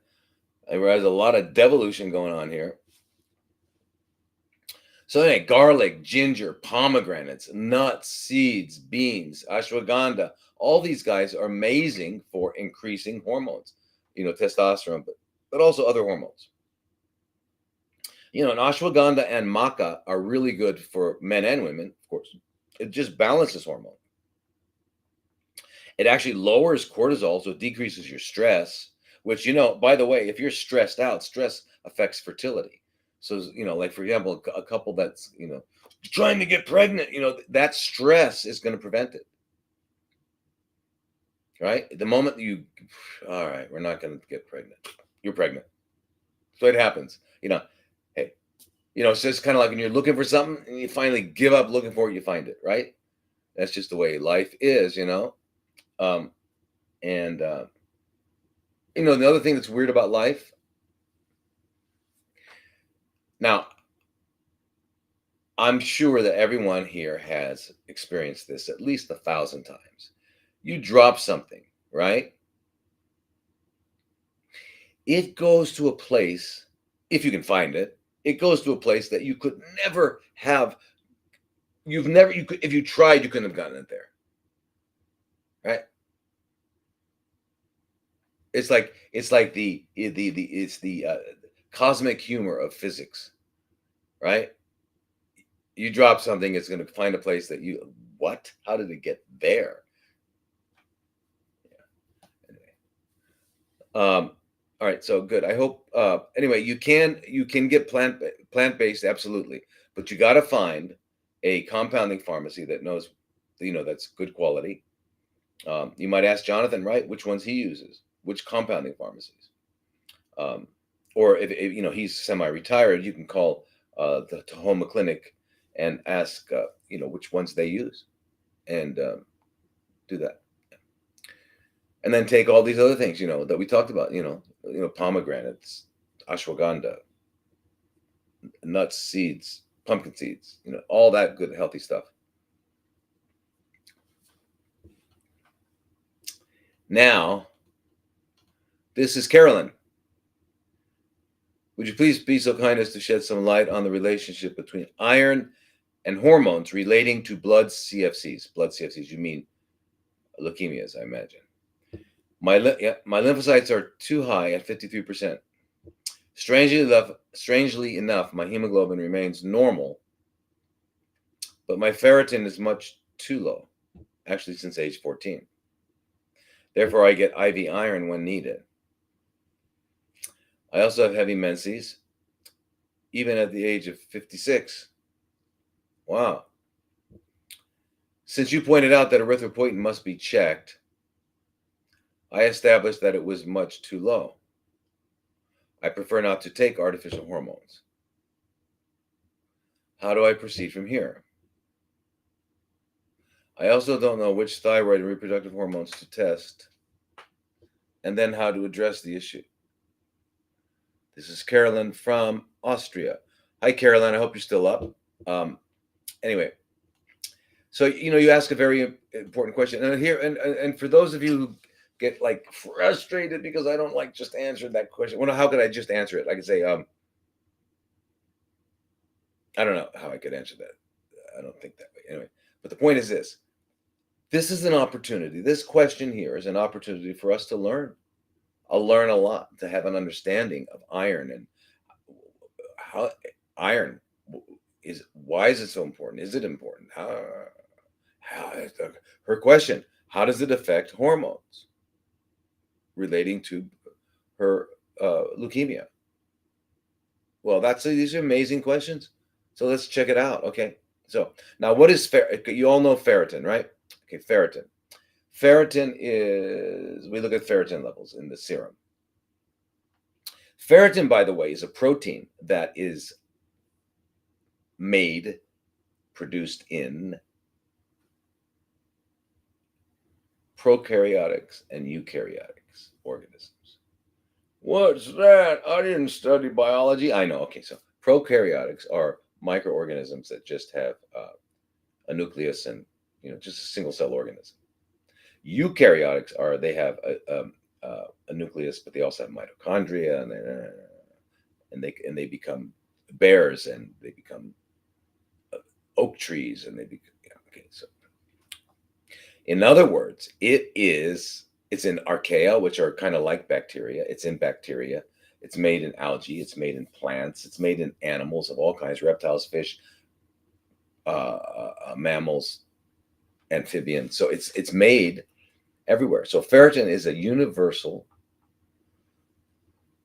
there's a lot of devolution going on here. So anyway, garlic, ginger, pomegranates, nuts, seeds, beans, ashwagandha. All these guys are amazing for increasing hormones. You know, testosterone, but also other hormones. You know, and ashwagandha and maca are really good for men and women, of course. It just balances hormone. It actually lowers cortisol, so it decreases your stress, which, you know, by the way, if you're stressed out, stress affects fertility. So, you know, like for example, a couple that's, you know, trying to get pregnant, you know, that stress is going to prevent it. Right? The moment all right, we're not going to get pregnant. You're pregnant. So it happens. You know, hey, you know, it's just kind of like when you're looking for something and you finally give up looking for it, you find it, right? That's just the way life is, you know. Um, and you know, the other thing that's weird about life. Now, I'm sure that everyone here has experienced this at least 1,000 times. You drop something, right? It goes to a place, if you can find it, it goes to a place that you could never have. You've never, you could, if you tried, you couldn't have gotten it there, right? It's like it's the cosmic humor of physics, right? You drop something, it's going to find a place that you, what? How did it get there? Anyway, all right, so good. I hope. Anyway, you can get plant based, absolutely, but you got to find a compounding pharmacy that knows, that's good quality. You might ask Jonathan, right, which ones he uses, which compounding pharmacies. Um, or if he's semi-retired, you can call the Tahoma Clinic and ask which ones they use, and do that, and then take all these other things that we talked about. Pomegranates, ashwagandha, nuts, seeds, pumpkin seeds. All that good healthy stuff. Now, this is Carolyn. Would you please be so kind as to shed some light on the relationship between iron and hormones relating to blood CFCs? Blood CFCs, you mean leukemias, I imagine. My lymphocytes are too high at 53%. Strangely enough, my hemoglobin remains normal, but my ferritin is much too low, actually since age 14. Therefore, I get IV iron when needed. I also have heavy menses, even at the age of 56. Wow. Since you pointed out that erythropoietin must be checked, I established that it was much too low. I prefer not to take artificial hormones. How do I proceed from here? I also don't know which thyroid and reproductive hormones to test, and then how to address the issue. This is Carolyn from Austria. Hi, Carolyn. I hope you're still up. Anyway, so you ask a very important question, and here, and for those of you who get like frustrated because I don't like just answering that question. Well, how could I just answer it? I could say, I don't know how I could answer that. I don't think that way. Anyway, but the point is this. This is an opportunity. This question here is an opportunity for us to learn. I'll learn a lot, to have an understanding of iron and how iron is. Why is it so important? Is it important? Her question, how does it affect hormones relating to her leukemia? Well, these are amazing questions. So let's check it out. Okay. So now, what is you all know ferritin, right? Okay, ferritin. Ferritin is, we look at ferritin levels in the serum. Ferritin, by the way, is a protein that is produced in prokaryotics and eukaryotics organisms. What's that? I didn't study biology. I know. Okay, so prokaryotics are microorganisms that just have a nucleus and just a single cell organism. Eukaryotics they have a nucleus, but they also have mitochondria, and they become bears, and they become oak trees, and they become okay. So, in other words, it's in archaea, which are kind of like bacteria. It's in bacteria. It's made in algae. It's made in plants. It's made in animals of all kinds: reptiles, fish, mammals, amphibians. So it's made everywhere. So ferritin is a universal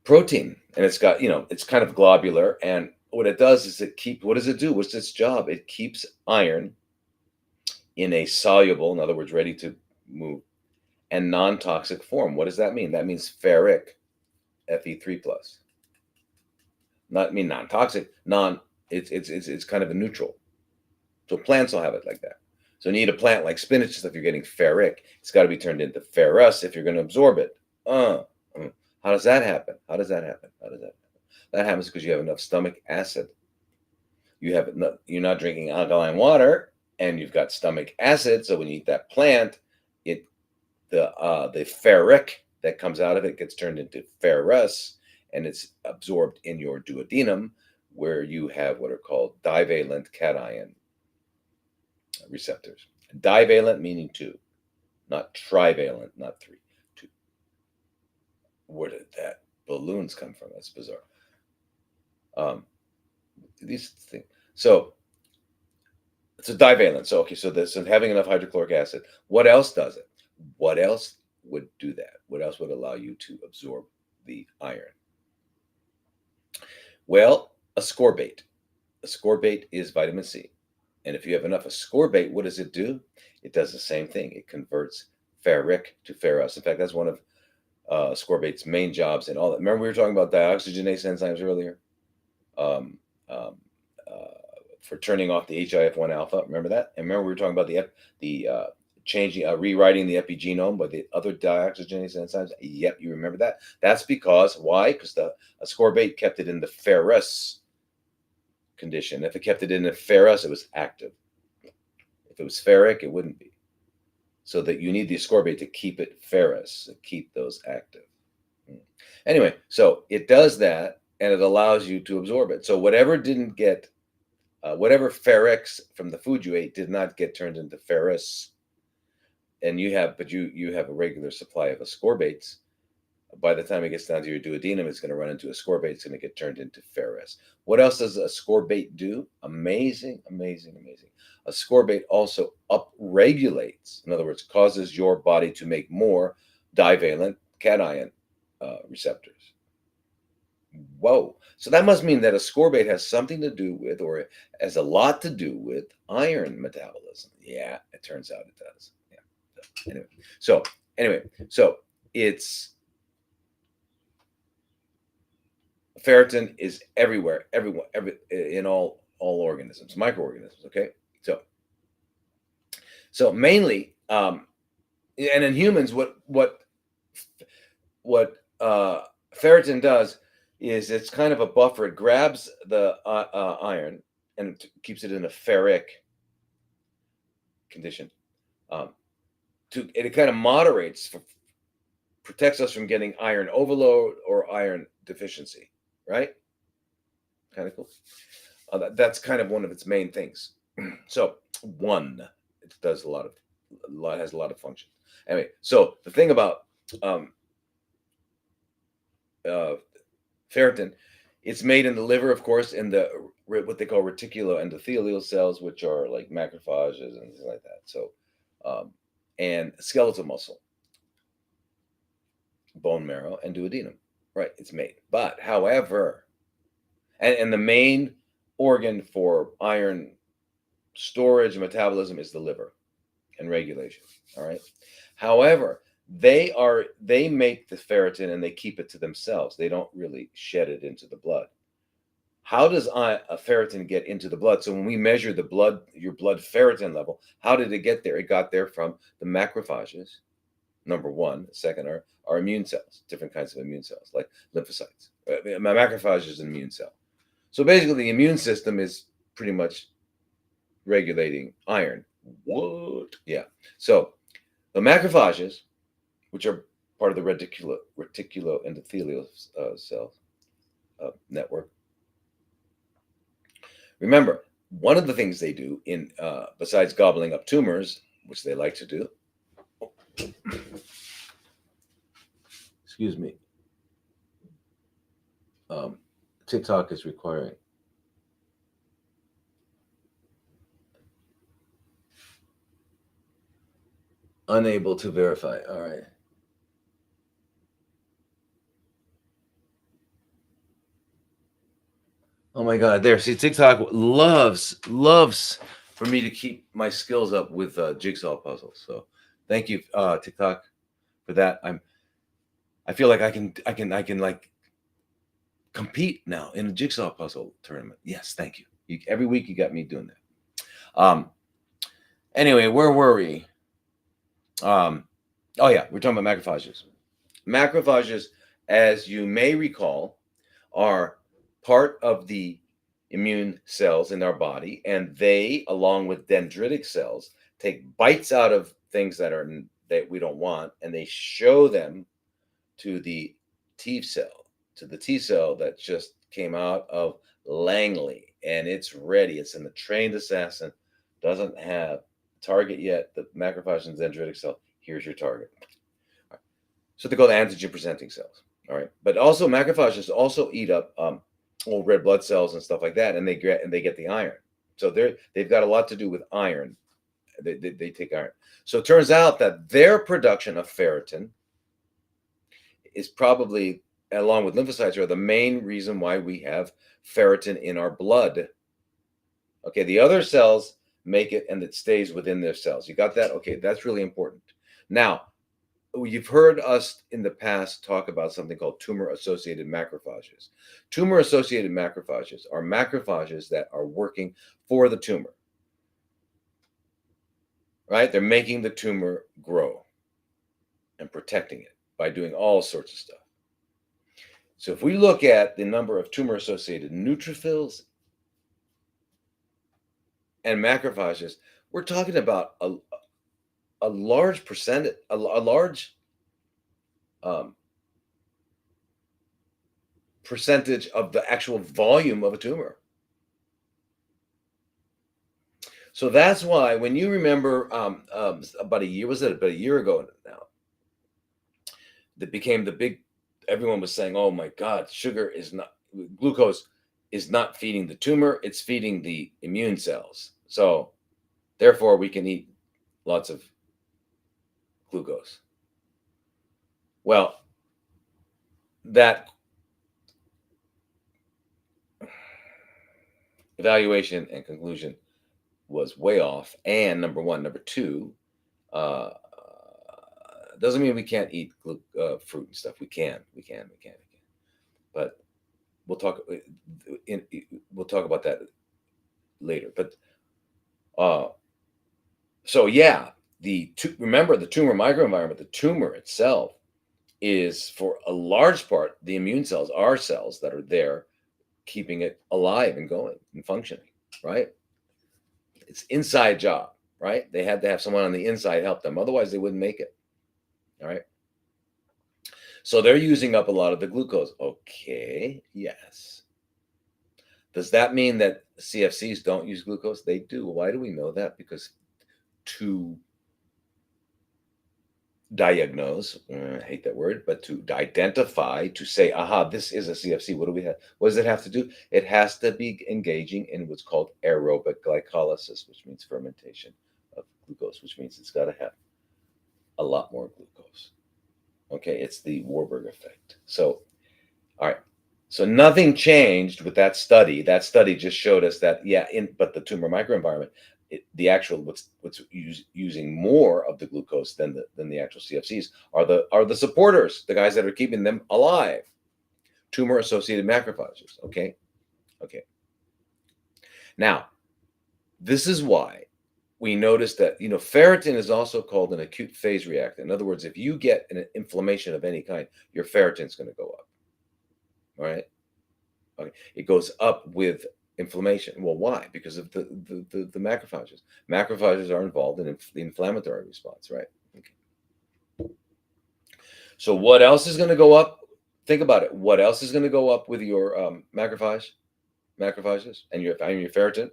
protein, and it's got it's kind of globular, and what it does is what does it do? What's its job? It keeps iron in a soluble, in other words, ready to move, and non-toxic form. What does that mean? That means ferric, Fe3+. Not mean non-toxic, it's kind of a neutral. So plants will have it like that. So you need a plant like spinach stuff. You're getting ferric. It's got to be turned into ferrous if you're going to absorb it. Uh, how does that happen? How does that happen? How does that happen? That happens because you have enough stomach acid. You're not drinking alkaline water, and you've got stomach acid. So when you eat that plant, the ferric that comes out of it gets turned into ferrous, and it's absorbed in your duodenum, where you have what are called divalent cation receptors. Divalent meaning two, not trivalent, not three. Two. Where did that balloons come from? That's bizarre. These things. So it's a divalent. So okay, so this and having enough hydrochloric acid. What else does it? What else would do that? What else would allow you to absorb the iron? Well, ascorbate. Ascorbate is vitamin C. And if you have enough ascorbate, what does it do? It does the same thing. It converts ferric to ferrous. In fact, that's one of ascorbate's main jobs and all that. Remember we were talking about dioxygenase enzymes earlier? For turning off the HIF-1 alpha. Remember that? And remember we were talking about the changing, rewriting the epigenome by the other dioxygenase enzymes. Yep, you remember that. That's because why? Because the ascorbate kept it in the ferrous condition. If it kept it in the ferrous, it was active. If it was ferric, it wouldn't be. So that you need the ascorbate to keep it ferrous, to keep those active. Anyway, so it does that, and it allows you to absorb it. So whatever didn't get, whatever ferrics from the food you ate did not get turned into ferrous, and you have a regular supply of ascorbates. By the time it gets down to your duodenum, it's going to run into ascorbate. It's going to get turned into ferrous. What else does ascorbate do? Amazing, amazing, amazing. Ascorbate also upregulates, in other words, causes your body to make more divalent cation receptors. Whoa. So that must mean that ascorbate has something to do with, or has a lot to do with, iron metabolism. Yeah, it turns out it does. Yeah. Anyway, so it's ferritin is everywhere, in all organisms, microorganisms. Okay, so mainly, and in humans, what ferritin does is it's kind of a buffer. It grabs the iron and keeps it in a ferric condition. It kind of moderates, protects us from getting iron overload or iron deficiency. Right? Kind of cool. That's kind of one of its main things. So it does has a lot of functions. Anyway, so the thing about ferritin, it's made in the liver, of course, in the what they call reticuloendothelial cells, which are like macrophages and things like that. So, and skeletal muscle, bone marrow, and duodenum. Right, it's made. But however, and the main organ for iron storage and metabolism is the liver and regulation. All right. However, they make the ferritin and they keep it to themselves. They don't really shed it into the blood. How does a ferritin get into the blood? So when we measure your blood ferritin level, how did it get there? It got there from the macrophages. Number one. Second are immune cells, different kinds of immune cells, like lymphocytes. Macrophage is an immune cell. So basically, the immune system is pretty much regulating iron. What? Yeah. So the macrophages, which are part of the reticuloendothelial cells network. Remember, one of the things they do besides gobbling up tumors, which they like to do. Excuse me. TikTok is requiring. Unable to verify. All right. Oh my God! There, see, TikTok loves for me to keep my skills up with jigsaw puzzles. So, thank you, TikTok, for that. I feel like I can like compete now in a jigsaw puzzle tournament. Yes, thank you. Every week you got me doing that. Anyway, where were we? Oh yeah, we're talking about macrophages. Macrophages, as you may recall, are part of the immune cells in our body, and they, along with dendritic cells, take bites out of things that we don't want, and they show them to the T cell, that just came out of Langley, and it's ready. It's in the trained assassin, doesn't have target yet. The macrophage and dendritic cell. Here's your target. So they're called antigen presenting cells. All right, but also macrophages also eat up old red blood cells and stuff like that, and they get the iron. So they've got a lot to do with iron. They take iron. So it turns out that their production of ferritin is probably, along with lymphocytes, are the main reason why we have ferritin in our blood. Okay, the other cells make it, and it stays within their cells. You got that? Okay, that's really important. Now, you've heard us in the past talk about something called tumor-associated macrophages. Tumor-associated macrophages are macrophages that are working for the tumor, right? They're making the tumor grow and protecting it by doing all sorts of stuff. So if we look at the number of tumor-associated neutrophils and macrophages, we're talking about a large percentage, a large percentage of the actual volume of a tumor. So that's why when you remember about a year ago now, that became the big, everyone was saying, oh my God, glucose is not feeding the tumor, it's feeding the immune cells. So therefore we can eat lots of glucose. Well, that evaluation and conclusion was way off. And number one, number two, doesn't mean we can't eat fruit and stuff. We can. But we'll talk. We'll talk about that later. But so yeah, remember the tumor microenvironment. The tumor itself is, for a large part, the immune cells, our cells that are there, keeping it alive and going and functioning. Right? It's inside job. Right? They had to have someone on the inside help them. Otherwise, they wouldn't make it. All right. So they're using up a lot of the glucose. Okay, yes. Does that mean that CFCs don't use glucose? They do. Why do we know that? Because to diagnose, I hate that word, but to identify, to say, aha, this is a CFC, what do we have? What does it have to do? It has to be engaging in what's called aerobic glycolysis, which means fermentation of glucose, which means it's got to have a lot more glucose. Okay, it's the Warburg effect. So, all right. So nothing changed with that study. That study just showed us that, yeah, but the tumor microenvironment, the actual what's using more of the glucose than the actual CFCs are the supporters, the guys that are keeping them alive, tumor-associated macrophages. Okay. Now, this is why we noticed that, ferritin is also called an acute phase reactant. In other words, if you get an inflammation of any kind, your ferritin's going to go up. All right. Okay. It goes up with inflammation. Well, why? Because of the macrophages. Macrophages are involved in the inflammatory response, right? Okay. So what else is going to go up? Think about it. What else is going to go up with your macrophages and your ferritin?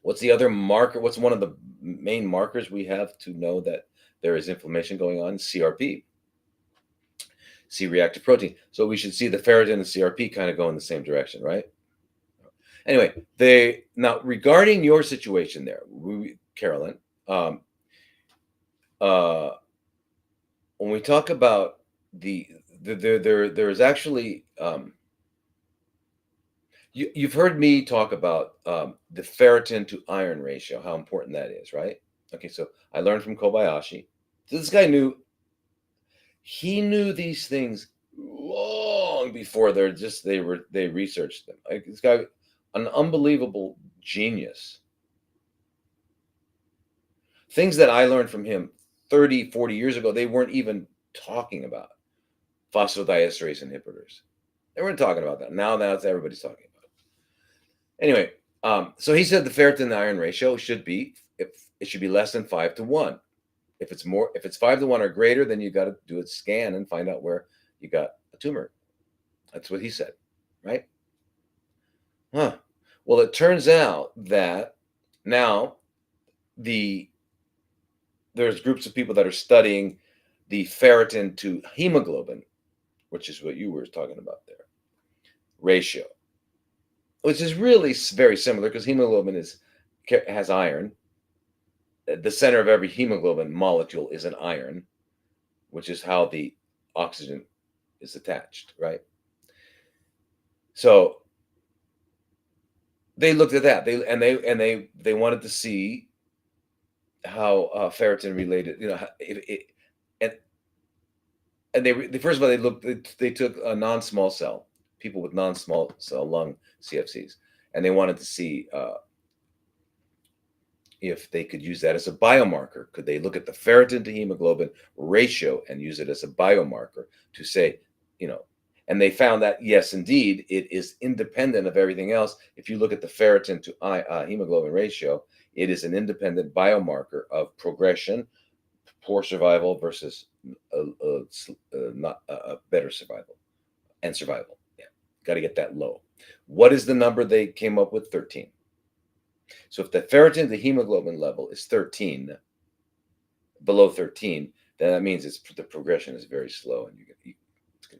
What's the other marker? What's one of the main markers we have to know that there is inflammation going on? CRP. C-reactive protein. So we should see the ferritin and CRP kind of go in the same direction, right? Anyway, now regarding your situation there, Carolyn, when we talk about there's actually you've heard me talk about the ferritin to iron ratio, how important that is, right? Okay, so I learned from Kobayashi. This guy knew these things long before they researched them. Like, this guy, an unbelievable genius. Things that I learned from him 30, 40 years ago, they weren't even talking about phosphodiesterase inhibitors. They weren't talking about that. Now everybody's talking about it. Anyway, so he said the ferritin to iron ratio should be, if it should be less than 5-1. If it's 5-1 or greater, then you got to do a scan and find out where you got a tumor. That's what he said, right? Huh. Well, it turns out that now there's groups of people that are studying the ferritin to hemoglobin, which is what you were talking about there, ratio, which is really very similar because hemoglobin has iron. The center of every hemoglobin molecule is an iron, which is how the oxygen is attached, right? So they looked at that. They wanted to see how ferritin related, and they first of all they took a non-small cell people with non-small cell lung CFCs, and they wanted to see if they could use that as a biomarker. Could they look at the ferritin to hemoglobin ratio and use it as a biomarker to say, and they found that, yes, indeed, it is independent of everything else. If you look at the ferritin to hemoglobin ratio, it is an independent biomarker of progression, poor survival versus not better survival and survival. Yeah, got to get that low. What is the number they came up with? 13. So if the ferritin to hemoglobin level is 13, below 13, then that means the progression is very slow and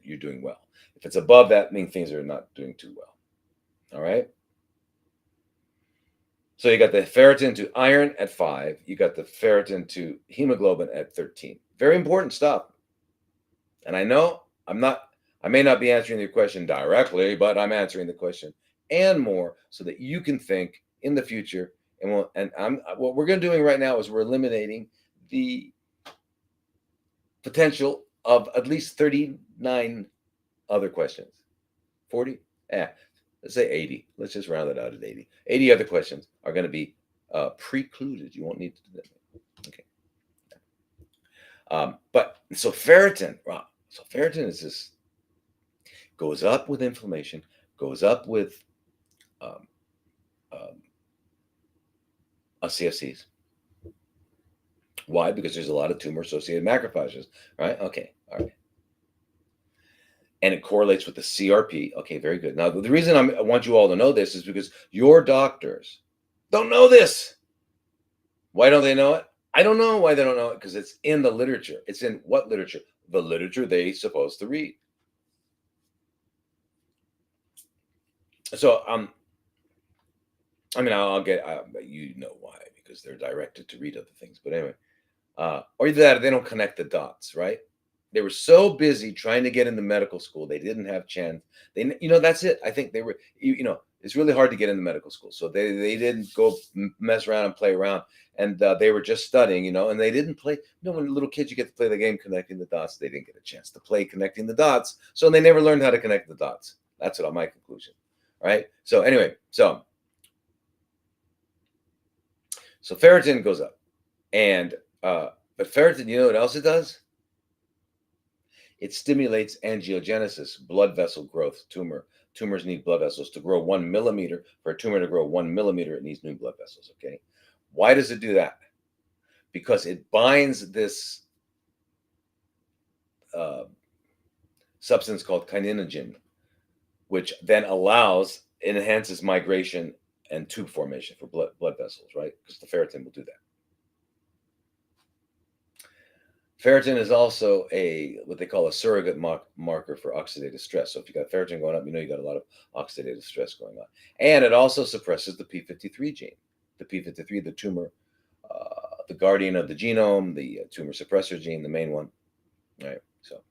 you're doing well. If it's above that, it means things are not doing too well. All right. So you got the ferritin to iron at 5. You got the ferritin to hemoglobin at 13. Very important stuff. And I know I may not be answering your question directly, but I'm answering the question and more so that you can think in the future. What we're going to doing right now is we're eliminating the potential of at least 39 other questions. 40? Let's say 80. Let's just round it out at 80. 80 other questions are going to be precluded. You won't need to do that. Okay. But so ferritin, is this, goes up with inflammation, goes up with CFCs. Why? Because there's a lot of tumor-associated macrophages, right? Okay, all right. And it correlates with the CRP. Okay, very good. Now, the reason I want you all to know this is because your doctors don't know this. Why don't they know it? I don't know why they don't know it, because it's in the literature. It's in what literature? The literature they're supposed to read. So, I'll get, why, because they're directed to read other things. But anyway, or either that or they don't connect the dots, right? They were so busy trying to get into medical school, they didn't have chance. That's it. I think they were, it's really hard to get into medical school. So they didn't go mess around and play around. And they were just studying, and they didn't play. When little kids, you get to play the game connecting the dots. They didn't get a chance to play connecting the dots. So they never learned how to connect the dots. That's my conclusion. Right? So anyway, so ferritin goes up. And but ferritin, you know what else it does? It stimulates angiogenesis, blood vessel growth. Tumors need blood vessels to grow 1 millimeter. For a tumor to grow 1 millimeter, it needs new blood vessels. Okay. Why does it do that? Because it binds this substance called kininogen, which then enhances migration and tube formation for blood vessels, right? Because the ferritin will do that. Ferritin is also what they call a surrogate marker for oxidative stress. So if you got ferritin going up, you got a lot of oxidative stress going on. And it also suppresses the p53 gene. The p53, the tumor, the guardian of the genome, the tumor suppressor gene, the main one. All right. So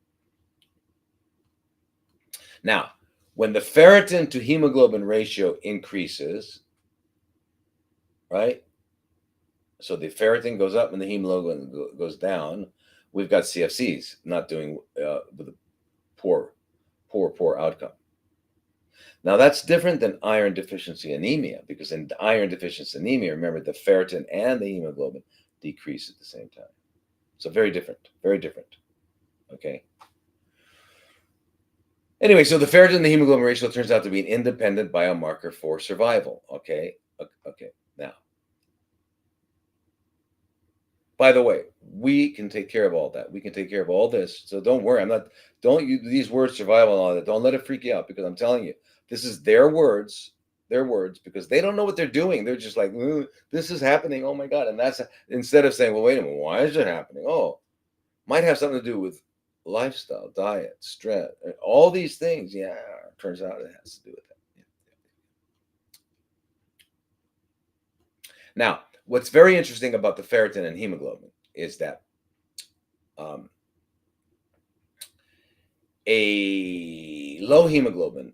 now, when the ferritin to hemoglobin ratio increases, right? So the ferritin goes up and the hemoglobin goes down. We've got CFCs not doing with a poor outcome. Now that's different than iron deficiency anemia, because in iron deficiency anemia, remember, the ferritin and the hemoglobin decrease at the same time. So very different, very different. Okay. Anyway, so the ferritin and the hemoglobin ratio turns out to be an independent biomarker for survival. Okay. Okay. Now, by the way, we can take care of all that. We can take care of all this. So don't worry. Don't use these words, survival and all that. Don't let it freak you out, because I'm telling you, this is their words, because they don't know what they're doing. They're just like, this is happening. Oh my God. And that's, instead of saying, well, wait a minute, why is it happening? Oh, might have something to do with lifestyle, diet, stress, all these things. Yeah, turns out it has to do with that. Yeah. Now, what's very interesting about the ferritin and hemoglobin is that a low hemoglobin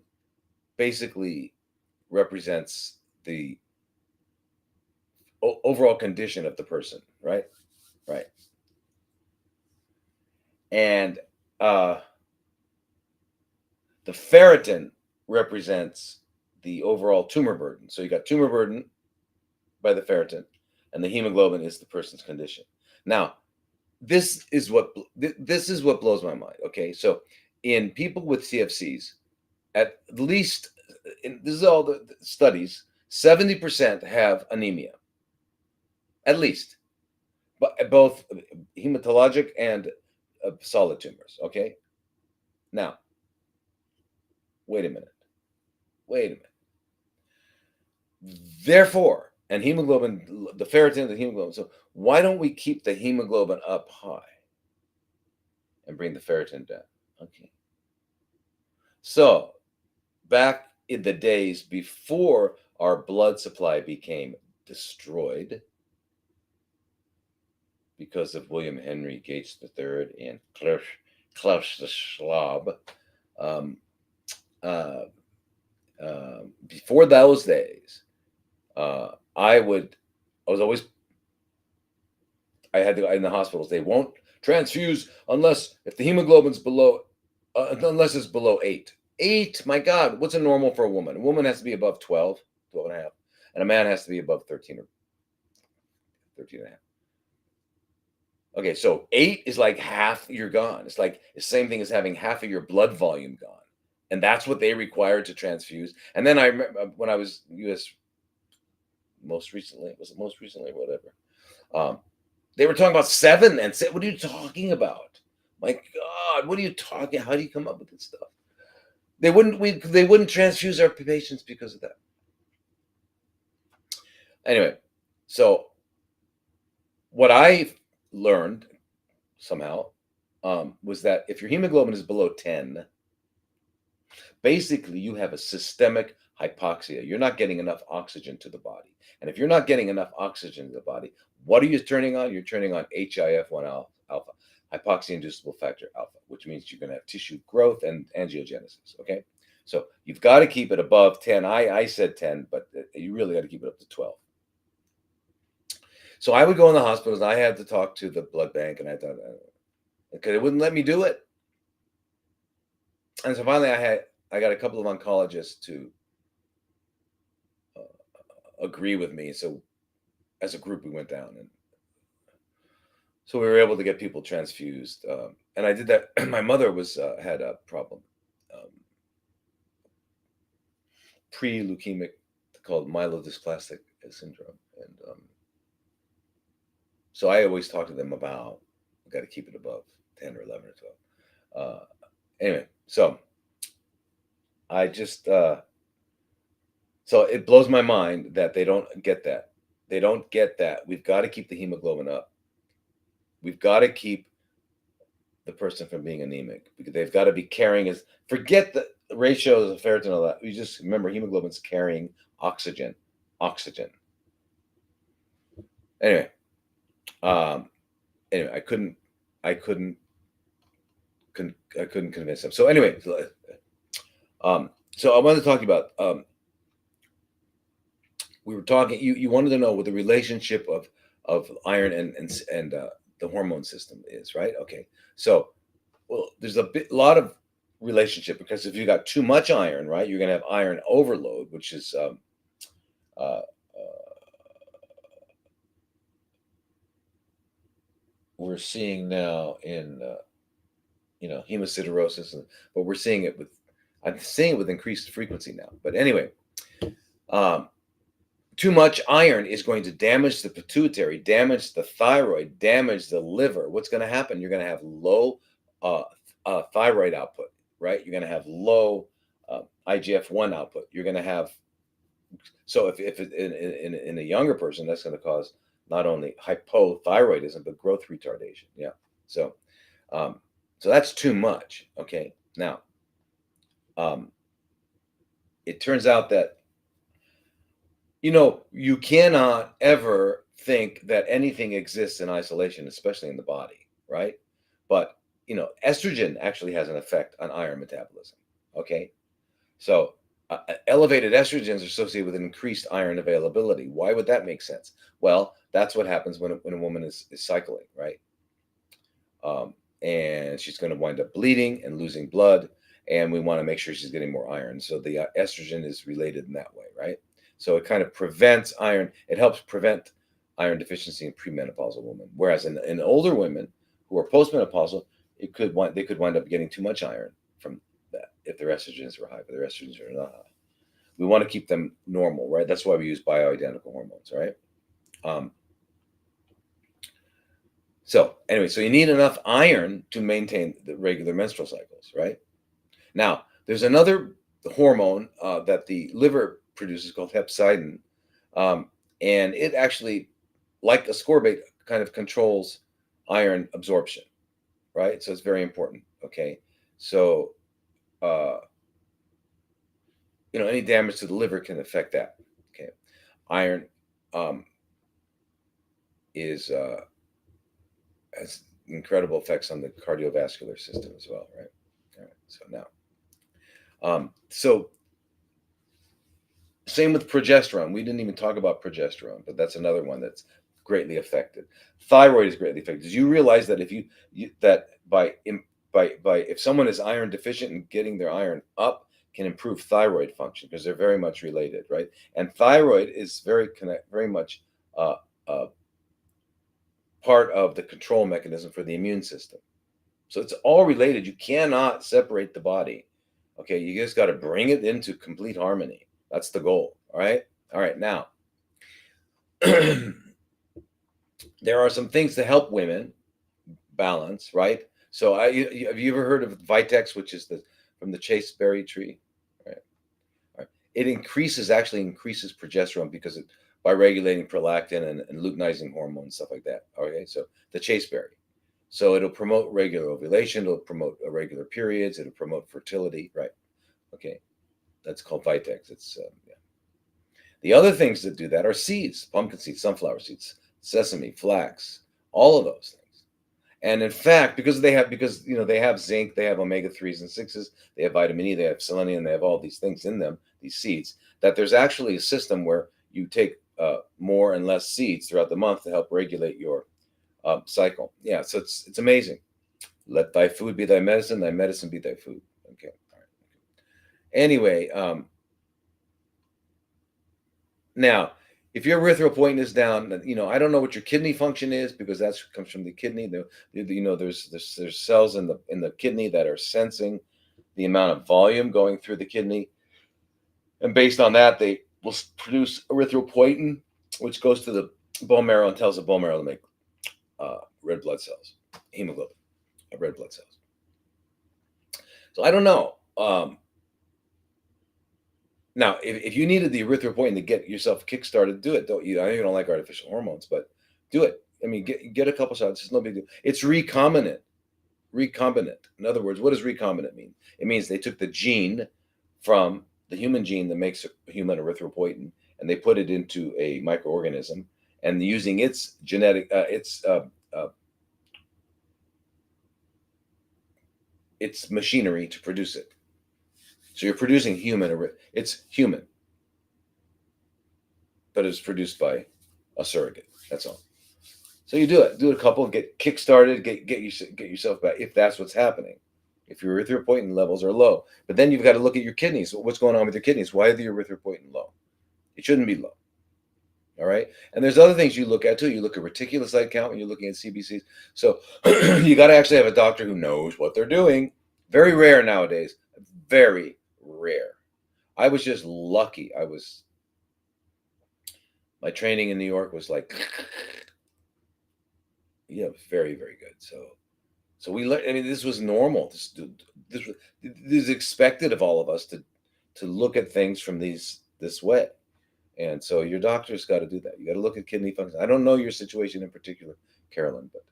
basically represents the overall condition of the person, right? Right. And the ferritin represents the overall tumor burden. So you got tumor burden by the ferritin, and the hemoglobin is the person's condition. Now, this is what blows my mind. Okay, so in people with CFCs, at least, this is all the studies, 70% have anemia, at least, but both hematologic and solid tumors. Okay, now wait a minute. Therefore, and hemoglobin, the ferritin, the hemoglobin. So why don't we keep the hemoglobin up high and bring the ferritin down? Okay. So back in the days before our blood supply became destroyed because of William Henry Gates III and Klaus the Schwab, before those days, I had to go in the hospitals. They won't transfuse if the hemoglobin's below, unless it's below 8. 8, my God, what's a normal for a woman? A woman has to be above 12, 12 and a half, and a man has to be above 13 or 13 and a half. Okay, so 8 is like half, you're gone. It's like the same thing as having half of your blood volume gone. And that's what they required to transfuse. And then I remember when I was US most recently, whatever. They were talking about 7 and said, what are you talking about? My God, what are you talking? How do you come up with this stuff? They wouldn't transfuse our patients because of that. Anyway, so what I learned somehow was that if your hemoglobin is below 10, basically you have a systemic hypoxia. You're not getting enough oxygen to the body. And if you're not getting enough oxygen to the body, what are you turning on? You're turning on HIF-1 alpha, hypoxia-inducible factor alpha, which means you're going to have tissue growth and angiogenesis. Okay, so you've got to keep it above 10. I said 10, but you really got to keep it up to 12. So I would go in the hospitals. I had to talk to the blood bank, and I thought, because they wouldn't let me do it. And so finally, I got a couple of oncologists to agree with me. So as a group, we went down, and so we were able to get people transfused. And I did that. My mother had a problem, pre-leukemic, called myelodysplastic syndrome, and so I always talk to them about, got to keep it above 10 or 11 or 12. Anyway, so I just so it blows my mind that they don't get that. They don't get that. We've got to keep the hemoglobin up. We've got to keep the person from being anemic, because they've got to be carrying forget the ratios of ferritin and all that. You just remember hemoglobin's carrying oxygen. Anyway, I couldn't convince them. So anyway, so I wanted to talk about, we were talking, you wanted to know what the relationship of iron and the hormone system is, right? Okay, so well, there's a lot of relationship, because if you got too much iron, right, you're going to have iron overload, which is we're seeing now in hemosiderosis, but we're seeing it with I'm seeing it with increased frequency now. But anyway, um, too much iron is going to damage the pituitary, damage the thyroid, damage the liver. What's going to happen? You're going to have low uh, thyroid output, right? You're going to have low IGF-1 output. You're going to have if in a younger person, that's going to cause not only hypothyroidism but growth retardation. Yeah. So um, so that's too much. Okay. Now um, it turns out that you cannot ever think that anything exists in isolation, especially in the body, right? But estrogen actually has an effect on iron metabolism. Okay. So elevated estrogens are associated with an increased iron availability. Why would that make sense? Well, that's what happens when a woman is cycling, right? And she's going to wind up bleeding and losing blood, and we want to make sure she's getting more iron. So the estrogen is related in that way, right? So it kind of prevents iron. It helps prevent iron deficiency in premenopausal women. Whereas in older women who are postmenopausal, they could wind up getting too much iron from that if their estrogens are high, but their estrogens are not high. We want to keep them normal, right? That's why we use bioidentical hormones, right? So anyway, so you need enough iron to maintain the regular menstrual cycles, right? Now, there's another hormone that the liver produces called hepcidin, and it actually, like ascorbate, kind of controls iron absorption, right? So it's very important. Okay, so any damage to the liver can affect that. Okay, iron is has incredible effects on the cardiovascular system as well, right? All right. So now, so same with progesterone. We didn't even talk about progesterone, but that's another one that's greatly affected. Thyroid is greatly affected. Did you realize that if that by if someone is iron deficient and getting their iron up can improve thyroid function because they're very much related, right? And thyroid is very much uh, uh, part of the control mechanism for the immune system. So it's all related. You cannot separate the body. Okay, you just got to bring it into complete harmony. That's the goal. All right. All right. Now, there are some things to help women balance, right? So, have you ever heard of Vitex, which is from the chasteberry tree? Right. All right. It actually increases progesterone because by regulating prolactin and luteinizing hormones, stuff like that. Okay. So the chasteberry. So it'll promote regular ovulation. It'll promote irregular periods. It'll promote fertility. Right. Okay. That's called Vitex. It's yeah. The other things that do that are seeds, pumpkin seeds, sunflower seeds, sesame, flax, all of those things. And in fact, because they have zinc, they have omega-3s and 6s, they have vitamin E, they have selenium, they have all these things in them, these seeds, that there's actually a system where you take more and less seeds throughout the month to help regulate your cycle. Yeah, so it's amazing. Let thy food be thy medicine be thy food. Okay. All right. Anyway, now, if your erythropoietin is down, I don't know what your kidney function is because that comes from the kidney. There's cells in the kidney that are sensing the amount of volume going through the kidney, and based on that, they will produce erythropoietin, which goes to the bone marrow and tells the bone marrow to make red blood cells, hemoglobin, red blood cells. So I don't know. Now, if you needed the erythropoietin to get yourself kickstarted, do it. Don't you? I know you don't like artificial hormones, but do it. I mean, get a couple shots. It's no big deal. It's recombinant. Recombinant. In other words, what does recombinant mean? It means they took the gene from the human gene that makes a human erythropoietin, and they put it into a microorganism, and using its genetic, its machinery to produce it. So you're producing it's human, but it's produced by a surrogate. That's all. So you do it a couple, get kick-started, get yourself back if that's what's happening. If your erythropoietin levels are low, but then you've got to look at your kidneys. What's going on with your kidneys? Why are the erythropoietin low? It shouldn't be low. All right. And there's other things you look at too. You look at reticulocyte count when you're looking at CBCs. So you got to actually have a doctor who knows what they're doing. Very rare nowadays. Very rare. I was just lucky. My training in New York was like, yeah, very, very good. So we learned, I mean, this was normal. This is expected of all of us to look at things from this way. And so your doctor's got to do that. You got to look at kidney function. I don't know your situation in particular, Carolyn, but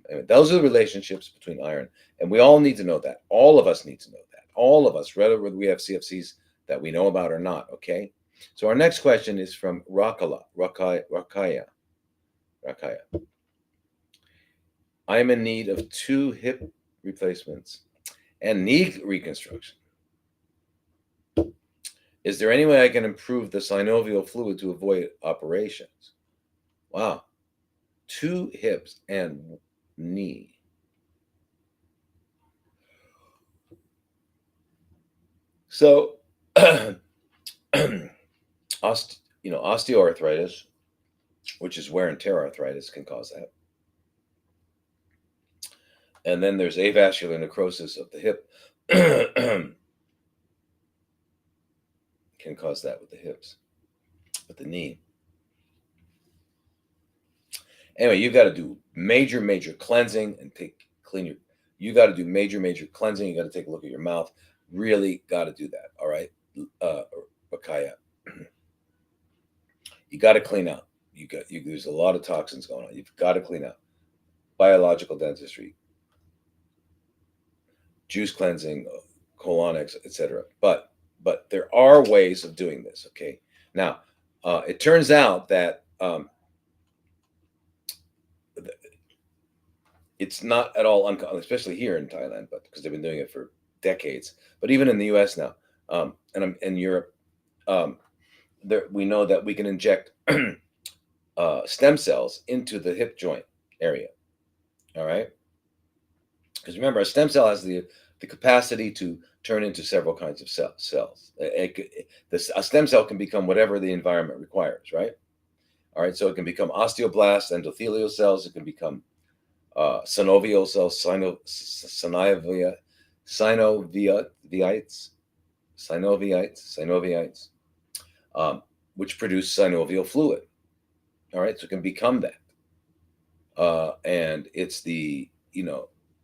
anyway, those are the relationships between iron. And we all need to know that. All of us need to know that. All of us, whether we have CFCs that we know about or not, okay? So our next question is from Rakaya. I am in need of 2 hip replacements and knee reconstruction. Is there any way I can improve the synovial fluid to avoid operations? Wow. 2 hips and knee. So, osteoarthritis, which is wear and tear arthritis, can cause that. And then there's avascular necrosis of the hip. Can cause that with the hips, with the knee. Anyway, you got to do major cleansing and clean your. You got to do major cleansing. You got to take a look at your mouth. Really got to do that. All right, Bakaya. You got to clean out. There's a lot of toxins going on. You've got to clean out. Biological dentistry, juice cleansing, colonics, etc. But there are ways of doing this. Okay. Now, it turns out that it's not at all uncommon, especially here in Thailand, but because they've been doing it for decades. But even in the U.S. now, and in Europe, we know that we can inject stem cells into the hip joint area. All right, because remember, a stem cell has the capacity to turn into several kinds of cells. A stem cell can become whatever the environment requires. Right. All right, so it can become osteoblasts, endothelial cells. It can become synovial cells, synoviites, which produce synovial fluid. All right, so it can become that, and it's the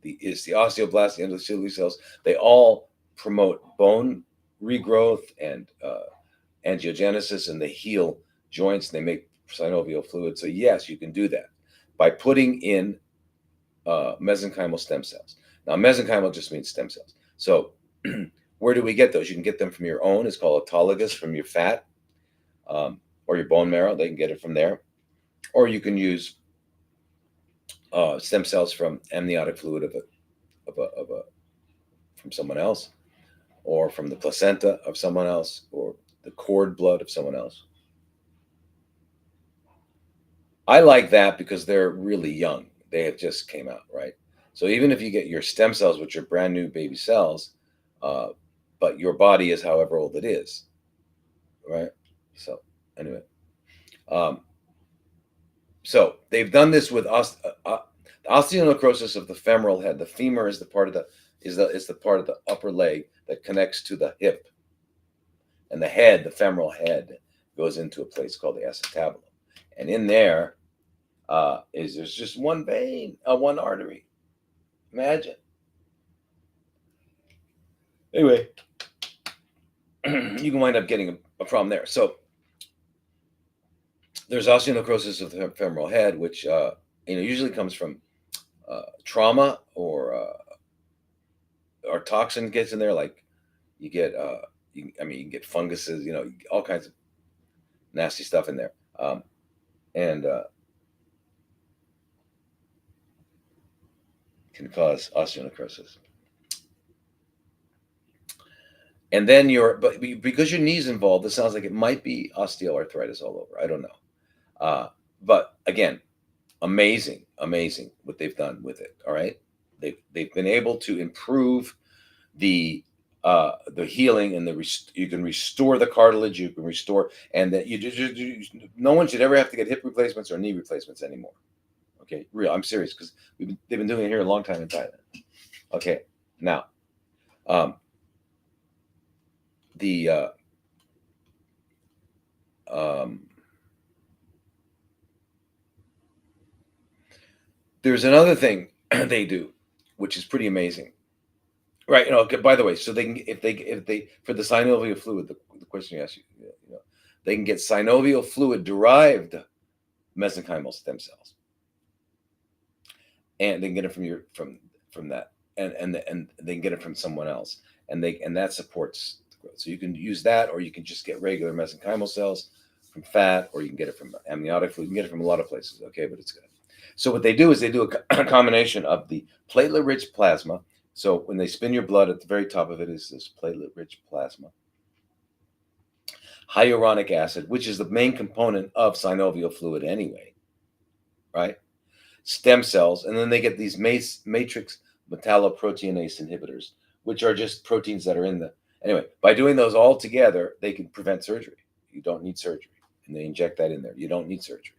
osteoblasts, the endothelial cells. They all promote bone regrowth and angiogenesis, and they heal joints. And they make synovial fluid. So yes, you can do that by putting in mesenchymal stem cells. Now, mesenchymal just means stem cells. So where do we get those? You can get them from your own. It's called autologous, from your fat or your bone marrow. They can get it from there. Or you can use stem cells from amniotic fluid from someone else, or from the placenta of someone else, or the cord blood of someone else. I like that because they're really young. They have just came out, right? So even if you get your stem cells, which are brand new baby cells, but your body is however old it is, right? So anyway, so they've done this with osteonecrosis of the femoral head. The femur is the part of the part of the upper leg that connects to the hip, and the head, the femoral head, goes into a place called the acetabulum, and in there there's just one vein, one artery. Imagine. Anyway, you can wind up getting a problem there. So there's osteonecrosis of the femoral head, which usually comes from trauma or toxin gets in there. Like you get, you can get funguses, all kinds of nasty stuff in there, and can cause osteonecrosis. And then but because your knee's involved, it sounds like it might be osteoarthritis all over. I don't know. But again, amazing what they've done with it. All right. They've been able to improve the the healing and you can restore the cartilage, you can restore, and that no one should ever have to get hip replacements or knee replacements anymore. Okay, real, I'm serious, because they've been doing it here a long time in Thailand. Okay, now the there's another thing they do, which is pretty amazing. Right. By the way, so they can, if they for the synovial fluid, the question you asked, they can get synovial fluid derived mesenchymal stem cells, and they can get it from that, and they can get it from someone else, and that supports the growth. So you can use that, or you can just get regular mesenchymal cells from fat, or you can get it from amniotic fluid. You can get it from a lot of places. Okay, but it's good. So what they do is they do a combination of the platelet-rich plasma. So when they spin your blood, at the very top of it is this platelet-rich plasma, hyaluronic acid, which is the main component of synovial fluid anyway, right? Stem cells, and then they get these matrix metalloproteinase inhibitors, which are just proteins that are in the. Anyway, by doing those all together, they can prevent surgery. You don't need surgery, and they inject that in there. You don't need surgery.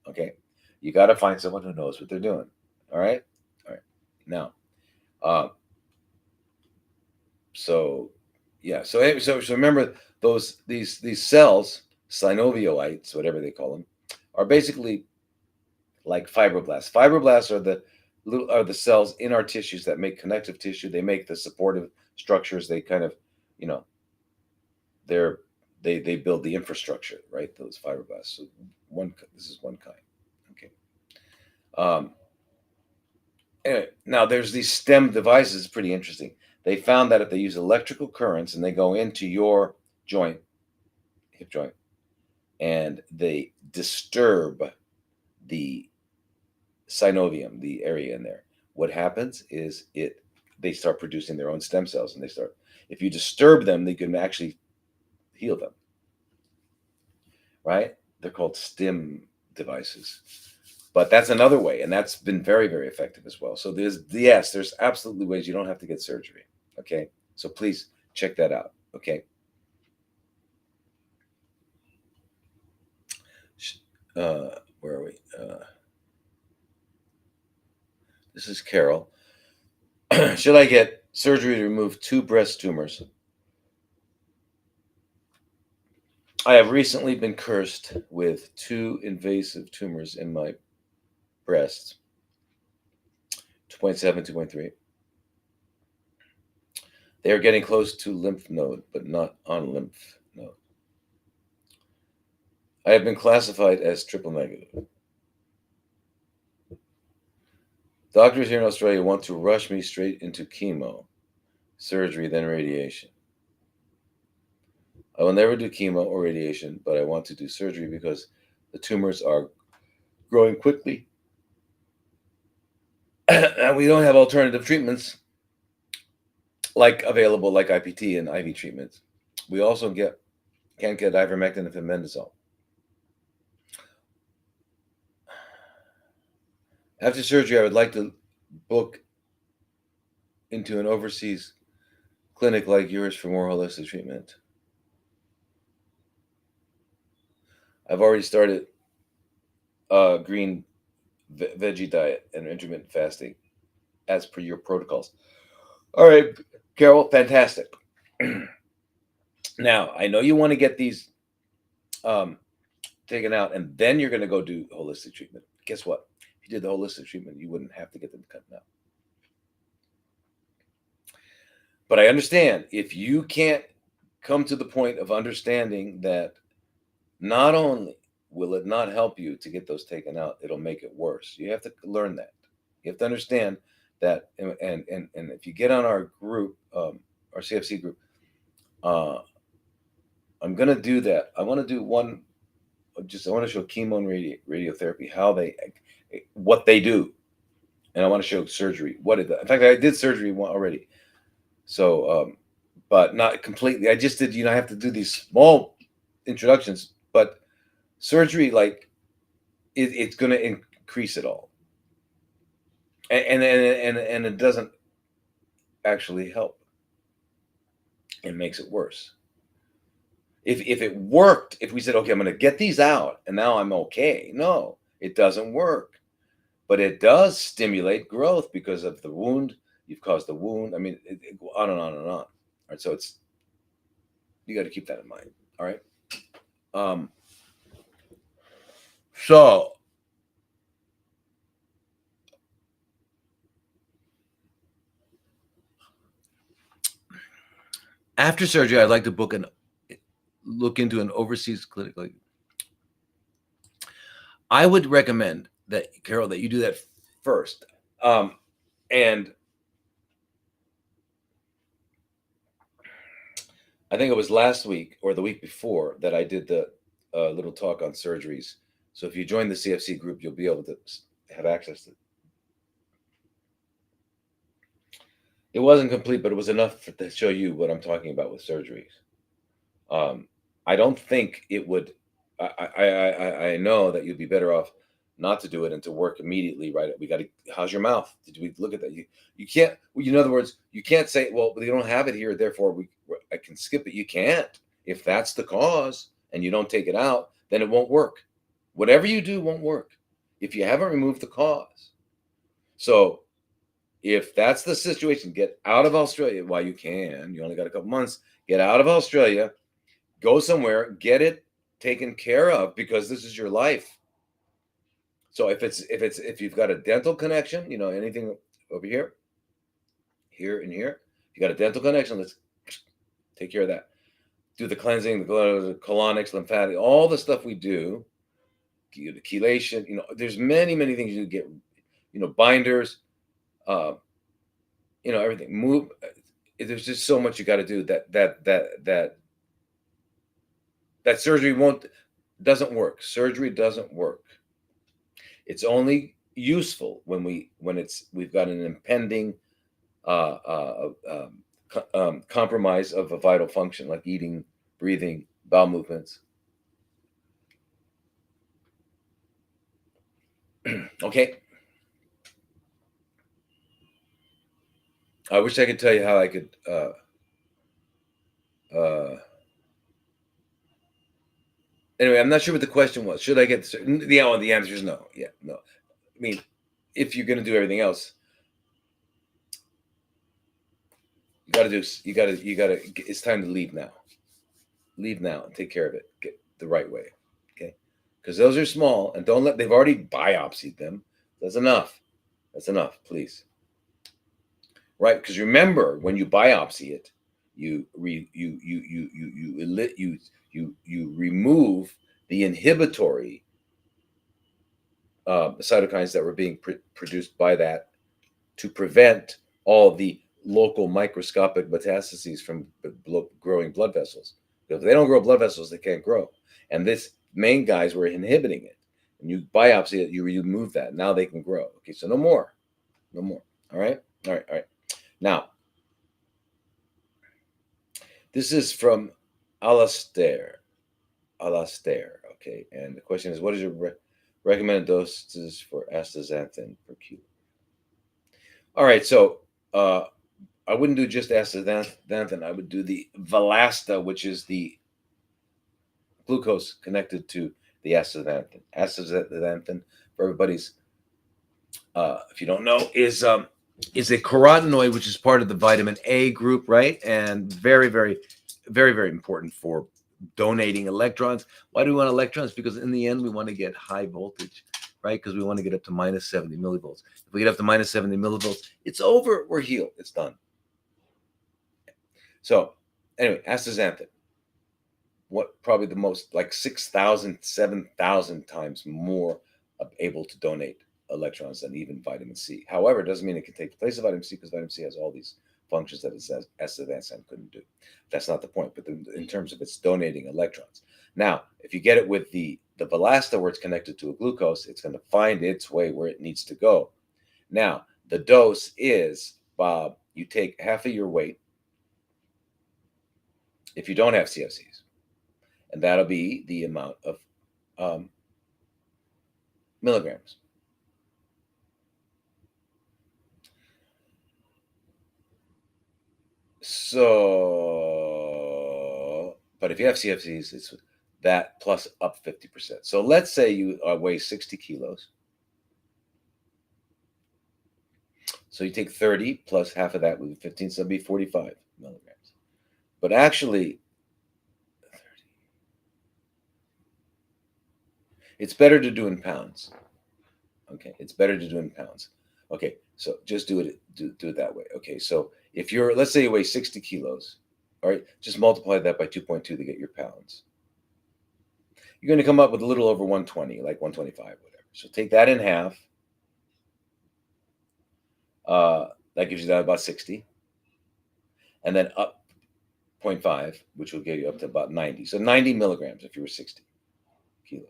Okay, you got to find someone who knows what they're doing. All right. Now, so yeah, so remember these cells, synovioites, whatever they call them, are basically like fibroblasts. Fibroblasts are the cells in our tissues that make connective tissue. They make the supportive structures. They kind of, they build the infrastructure, right? Those fibroblasts. So this is one kind. Okay. Anyway, now there's these stem devices. Pretty interesting. They found that if they use electrical currents and they go into your joint, hip joint, and they disturb the synovium, the area in there, what happens is they start producing their own stem cells, and if you disturb them, they can actually heal them, right? They're called stim devices. But that's another way, and that's been very, very effective as well. So there's absolutely ways you don't have to get surgery. Okay, so please check that out. Okay. Where are we? This is Carol. Should I get surgery to remove 2 breast tumors? I have recently been cursed with 2 invasive tumors in my breasts, 2.7, 2.3. They are getting close to lymph node, but not on lymph node. I have been classified as triple negative. Doctors here in Australia want to rush me straight into chemo, surgery, then radiation. I will never do chemo or radiation, but I want to do surgery because the tumors are growing quickly. And we don't have alternative treatments available like IPT and IV treatments. We also can't get ivermectin and fenbendazole. After surgery, I would like to book into an overseas clinic like yours for more holistic treatment. I've already started green veggie diet and intermittent fasting as per your protocols. All right, Carol, fantastic. Now, I know you want to get these taken out, and then you're going to go do holistic treatment. Guess what? If you did the holistic treatment, you wouldn't have to get them cut out. But I understand if you can't come to the point of understanding that not only will it not help you to get those taken out, it'll make it worse. You have to learn that. You have to understand that, and if you get on our group, our CFC group, I'm going to do that. I want to do one. I want to show chemo and radiotherapy, what they do, and I want to show surgery. In fact, I did surgery already. So, but not completely. I just did. I have to do these small introductions, but surgery, it's going to increase it all, and it doesn't actually help. It makes it worse. If it worked, if we said, okay, I'm going to get these out and now I'm okay. No, it doesn't work. But it does stimulate growth because of the wound. You've caused the wound. I mean, it go on and on and on. All right. So you got to keep that in mind. All right. Um, so after surgery, I'd like to look into an overseas clinic. I would recommend that, Carol, that you do that first. And I think it was last week or the week before that I did the little talk on surgeries. So if you join the CFC group, you'll be able to have access to it. It wasn't complete, but it was enough to show you what I'm talking about with surgeries. I don't think it would. I know that you'd be better off not to do it and to work immediately. Right? We got to. How's your mouth? Did we look at that? You can't. In other words, you can't say, well, you don't have it here, therefore I can skip it. You can't. If that's the cause and you don't take it out, then it won't work. Whatever you do won't work if you haven't removed the cause. So if that's the situation, get out of Australia while you can. You only got a couple months. Get out of Australia. Go somewhere, get it taken care of because this is your life. So if you've got a dental connection, anything over here, here and here, you got a dental connection, let's take care of that. Do the cleansing, the colonics, lymphatic, all the stuff we do, the chelation, there's many things you get, binders, everything. Move. There's just so much you got to do that surgery doesn't work. Surgery doesn't work. It's only useful when we've got an impending compromise of a vital function like eating, breathing, bowel movements. Okay. I wish I could tell you how I could. Anyway, I'm not sure what the question was. Should I get the answer is no. Yeah, no. I mean, if you're going to do everything else, you got to do. You got to. It's time to leave now. Leave now and take care of it. Get the right way. Okay, because those are small and don't let. They've already biopsied them. That's enough. That's enough, please. Right? Because remember, when you biopsy it, you remove the inhibitory cytokines that were being produced by that to prevent all the local microscopic metastases from growing blood vessels. If they don't grow blood vessels, they can't grow. And this main guys were inhibiting it. And you biopsy it, you remove that. Now they can grow. Okay, so no more. No more. All right? All right, all right. Now, this is from Alastair. Okay. And the question is, what is your recommended doses for astaxanthin per kilo? All right, so I wouldn't do just astaxanthin. I would do the Valasta, which is the glucose connected to the astaxanthin. Astaxanthin, for everybody's, if you don't know, is a carotenoid, which is part of the vitamin A group, right? And very, very, very, very important for donating electrons. Why do we want electrons? Because in the end, we want to get high voltage, right? Because we want to get up to minus 70 millivolts. If we get up to minus 70 millivolts, it's over. We're healed. It's done. So anyway, astaxanthin. What probably the most, like 6,000, 7,000 times more able to donate electrons than even vitamin C. However, it doesn't mean it can take the place of vitamin C because vitamin C has all these functions that astaxanthin couldn't do. That's not the point, but in terms of its donating electrons. Now, if you get it with the Valasta where it's connected to a glucose, it's going to find its way where it needs to go. Now, the dose is, Bob, you take half of your weight if you don't have CFCs, and that'll be the amount of milligrams. So But if you have CFCs, it's that plus up 50%. So let's say you weigh 60 kilos. So you take 30 plus half of that would be 15, so it'd be 45 milligrams. But actually, it's better to do in pounds. Okay, it's better to do in pounds. Okay, so just do it that way. Okay, so if you're, let's say you weigh 60 kilos, all right, just multiply that by 2.2 to get your pounds. You're going to come up with a little over 120, like 125, whatever. So take that in half. That gives you that about 60. And then up 0.5, which will get you up to about 90. So 90 milligrams if you were 60 kilos.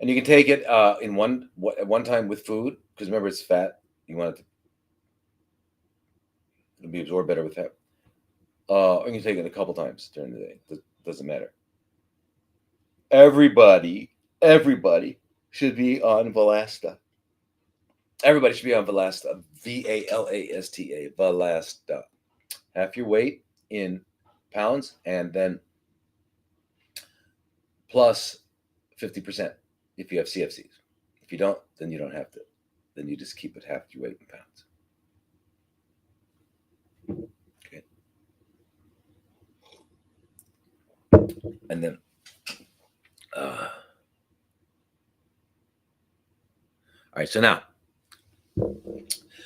And you can take it in at one time with food, because remember it's fat. You want it to be absorbed better with fat. Or you can take it a couple times during the day. Doesn't matter. Everybody should be on Valasta. Everybody should be on Valasta. Valasta. Valasta. Half your weight in pounds, and then plus 50% if you have CFCs. If you don't, then you don't have to. Then you just keep it half your weight in pounds. Okay. And then, all right, so now,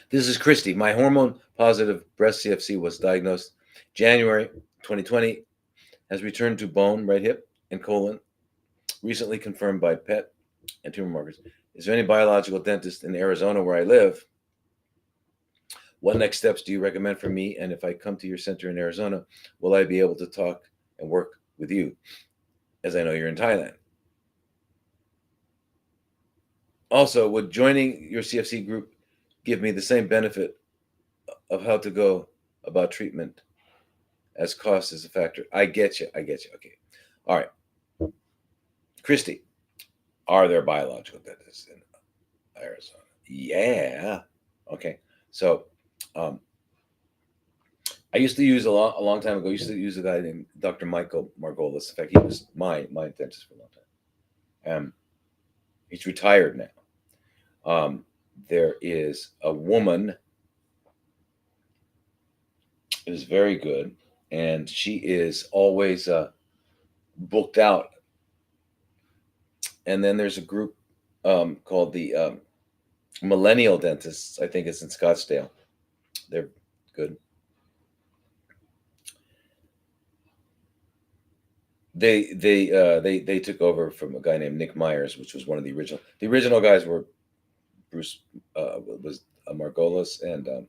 this is Christy. My hormone positive breast CFC was diagnosed January 2020, has returned to bone, right hip, and colon, recently confirmed by PET and tumor markers. Is there any biological dentist in Arizona where I live? What next steps do you recommend for me? And if I come to your center in Arizona, will I be able to talk and work with you, as I know you're in Thailand? Also, would joining your CFC group give me the same benefit of how to go about treatment as cost is a factor? I get you. Okay. All right. Christy, are there biological dentists in Arizona? Yeah. Okay. So, I used to use a long time ago. I used to use a guy named Dr. Michael Margolis. In fact, he was my dentist for a long time. He's retired now. There is a woman who is very good, and she is always booked out. And then there's a group called the Millennial Dentists. I think it's in Scottsdale. They're good. They took over from a guy named Nick Myers, which was one of the original. The original guys were Bruce was Margolis and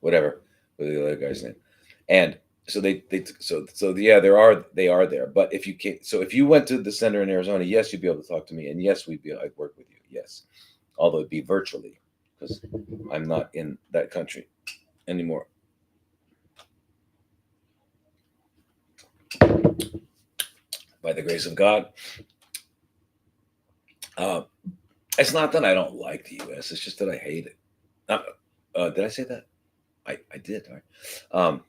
whatever the other guy's name. And so they are there. But if you can't, so if you went to the center in Arizona, yes, you'd be able to talk to me, and yes, I'd work with you. Yes, although it'd be virtually because I'm not in that country anymore. By the grace of God. It's not that I don't like the U.S. It's just that I hate it. Did I say that? I did. All right.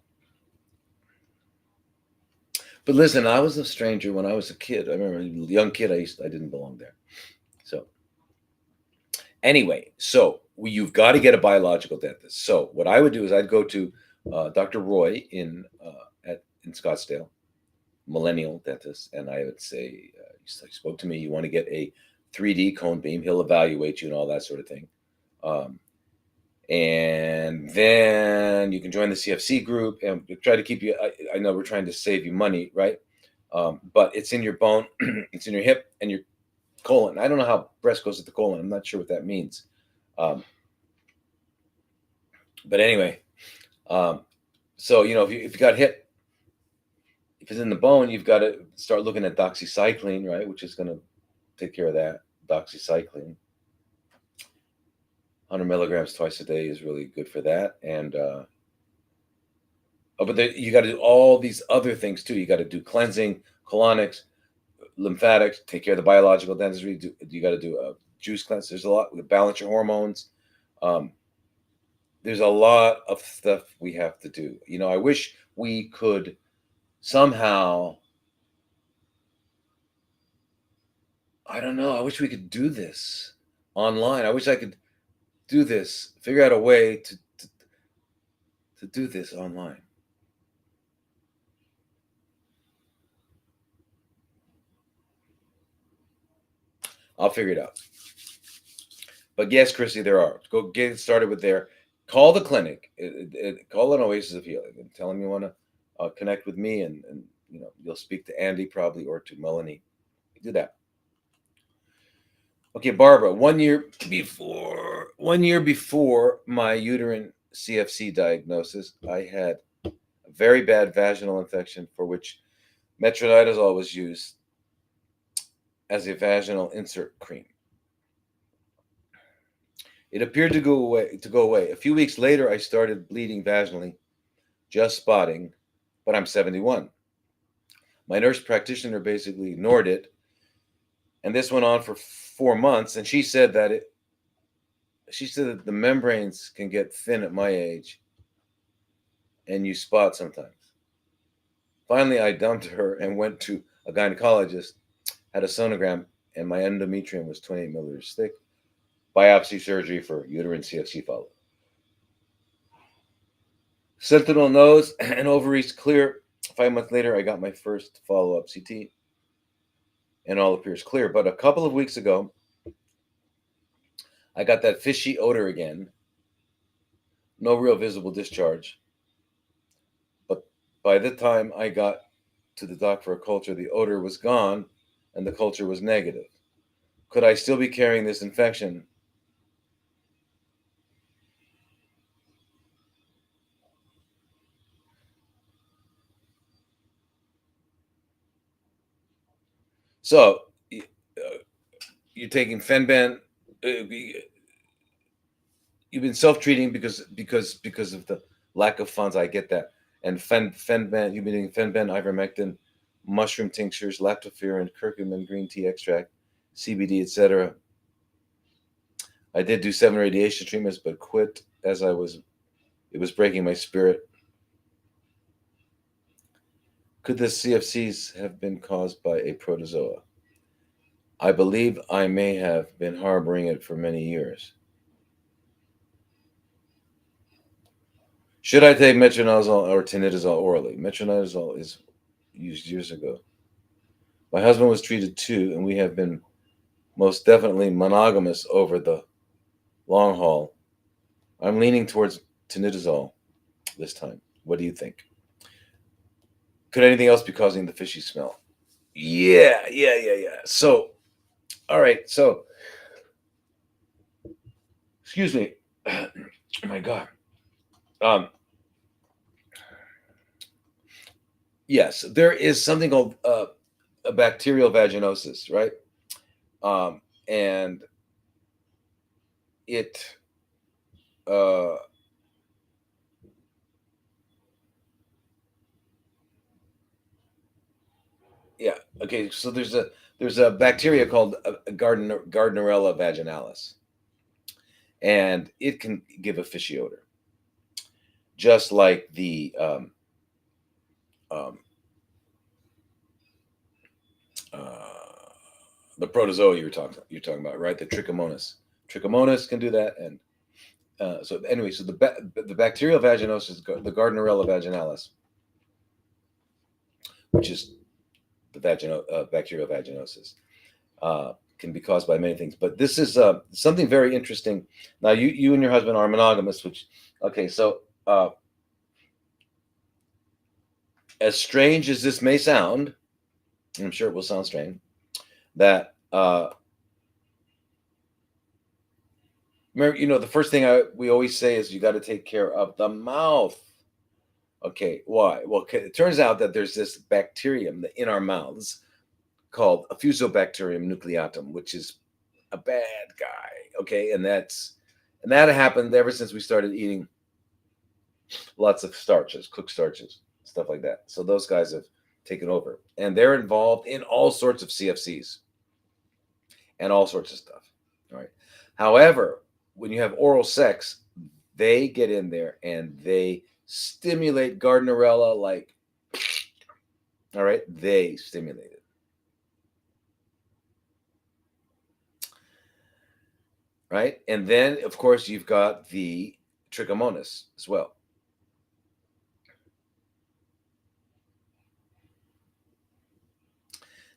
But listen, I was a stranger when I was a kid. I remember a young kid. I didn't belong there. So anyway, so you've got to get a biological dentist. So what I would do is I'd go to Dr. Roy in Scottsdale, Millennial Dentist, and I would say, he spoke to me. You want to get a 3D cone beam? He'll evaluate you and all that sort of thing. And then you can join the CFC group and try to keep you. I know we're trying to save you money, right? But it's in your bone, it's in your hip and your colon. I don't know how breast goes with the colon. I'm not sure what that means. But anyway, so if you got hip, if it's in the bone, you've got to start looking at doxycycline, right? Which is going to take care of that. Doxycycline. 100 milligrams twice a day is really good for that. And but you got to do all these other things too. You got to do cleansing, colonics, lymphatics, take care of the biological dentistry. You got to do juice cleanse. There's a lot. We balance your hormones. Um, there's a lot of stuff we have to do. I wish we could somehow, I don't know, I wish we could do this online. I wish I could do this, figure out a way to do this online. I'll figure it out. But yes, Chrissy, there are. Go get started with there. Call the clinic. Call an Oasis of Healing and tell them you want to connect with me, and you'll speak to Andy probably, or to Melanie. Do that. Okay, Barbara. 1 year before my uterine CFC diagnosis, I had a very bad vaginal infection for which metronidazole was used as a vaginal insert cream. It appeared to go away. A few weeks later, I started bleeding vaginally, just spotting, but I'm 71. My nurse practitioner basically ignored it, and this went on for 4 months. And she said that the membranes can get thin at my age, and you spot sometimes. Finally, I dumped her and went to a gynecologist, had a sonogram, and my endometrium was 28 milliliters thick. Biopsy surgery for uterine CFC followed. Sentinel nodes and ovaries clear. 5 months later, I got my first follow-up CT, and all appears clear. But a couple of weeks ago, I got that fishy odor again. No real visible discharge. But by the time I got to the doc for a culture, the odor was gone, and the culture was negative. Could I still be carrying this infection? So, you're taking Fenban. You've been self-treating because of the lack of funds. I get that. And Fenban, you've been doing Fenban, ivermectin, mushroom tinctures, lactoferrin, curcumin, green tea extract, CBD, etc. I did do 7 radiation treatments, but quit as it was breaking my spirit. Could the CFCs have been caused by a protozoa? I believe I may have been harboring it for many years. Should I take metronidazole or tinidazole orally? Metronidazole is used years ago. My husband was treated too, and we have been most definitely monogamous over the long haul. I'm leaning towards tinidazole this time. What do you think? Could anything else be causing the fishy smell? Yeah. So, all right. So, excuse me. Oh my God. Yes, there is something called a bacterial vaginosis, right? And it uh, yeah. Okay, so there's a bacteria called Gardnerella vaginalis, and it can give a fishy odor, just like um, uh, the protozoa you're talking about, right? The trichomonas can do that, and so anyway, so the bacterial vaginosis, the Gardnerella vaginalis, which is the bacterial vaginosis, can be caused by many things. But this is something very interesting. Now, you and your husband are monogamous, which, okay, so as strange as this may sound, and I'm sure it will sound strange, that remember, the first thing we always say is you got to take care of the mouth. Okay, why? Well, it turns out that there's this bacterium in our mouths called a Fusobacterium nucleatum, which is a bad guy. Okay, and that happened ever since we started eating lots of starches, cooked starches, stuff like that. So those guys have taken over, and they're involved in all sorts of CFCs and all sorts of stuff. All However, when you have oral sex, they get in there and they stimulate Gardnerella like, all right, they stimulate it. Right? And then, of course, you've got the trichomonas as well.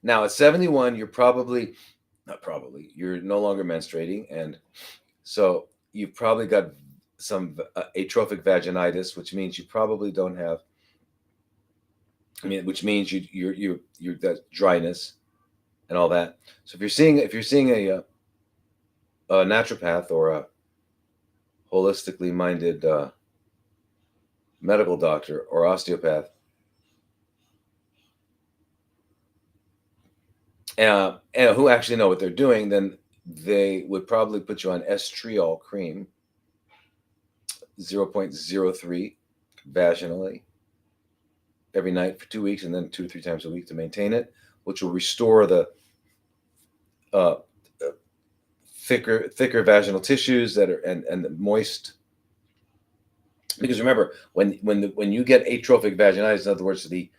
Now, at 71, you're probably, not probably, you're no longer menstruating. And so you've probably got some atrophic vaginitis, which means you probably don't have, which means you're that dryness and all that. So if you're seeing a naturopath or a holistically minded medical doctor or osteopath, and who actually know what they're doing, then they would probably put you on estriol cream, 0.03 vaginally every night for 2 weeks, and then 2 or 3 times a week to maintain it, which will restore the uh, thicker vaginal tissues that are and the moist. Because remember, when you get atrophic vaginitis, in other words, the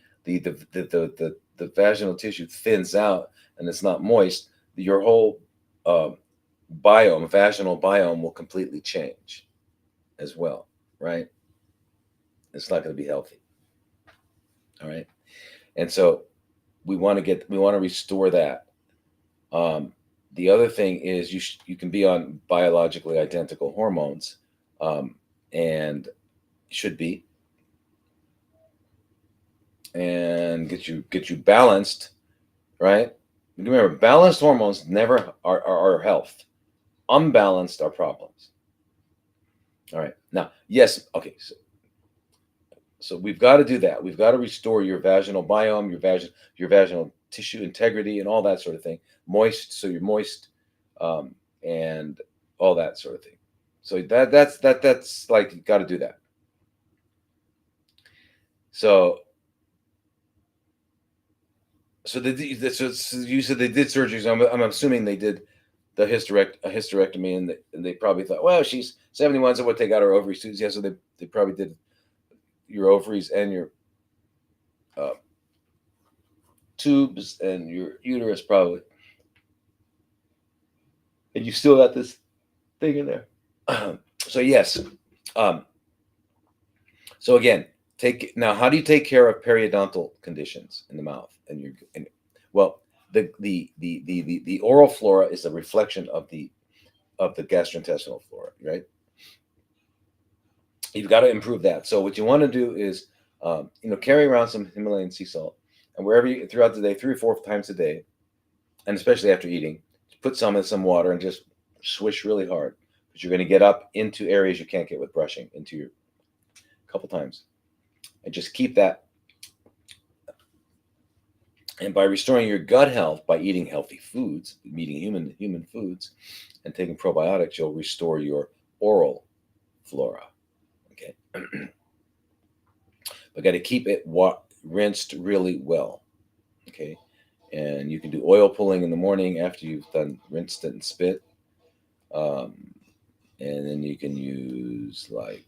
vaginal tissue thins out and it's not moist, your whole vaginal biome will completely change as well, right? It's not going to be healthy. All right. And so we want to restore that. The other thing is you can be on biologically identical hormones, and should be, and get you balanced, right? Remember, balanced hormones never are health. Unbalanced are problems. All right. Now, yes, okay. So we've got to do that. We've got to restore your vaginal biome, your vaginal tissue integrity, and all that sort of thing. Moist, so you're moist, and all that sort of thing. So that's like you got to do that. So so you said they did surgeries. I'm assuming they did the hysterectomy, and they probably thought, well, she's 71, so what, they got her ovaries too. Yeah, so they probably did your ovaries and your tubes and your uterus probably, and you still got this thing in there. So yes. So again, how do you take care of periodontal conditions in the mouth well, the oral flora is a reflection of the gastrointestinal flora, right? You've got to improve that. So what you want to do is carry around some Himalayan sea salt, and throughout the day, 3 or 4 times a day, and especially after eating, put some in some water and just swish really hard, because you're going to get up into areas you can't get with brushing, into your couple times, and just keep that. And by restoring your gut health by eating healthy foods, eating human foods, and taking probiotics, you'll restore your oral flora. Okay, but got to keep it rinsed really well. Okay, and you can do oil pulling in the morning after you've rinsed it and spit, and then you can use like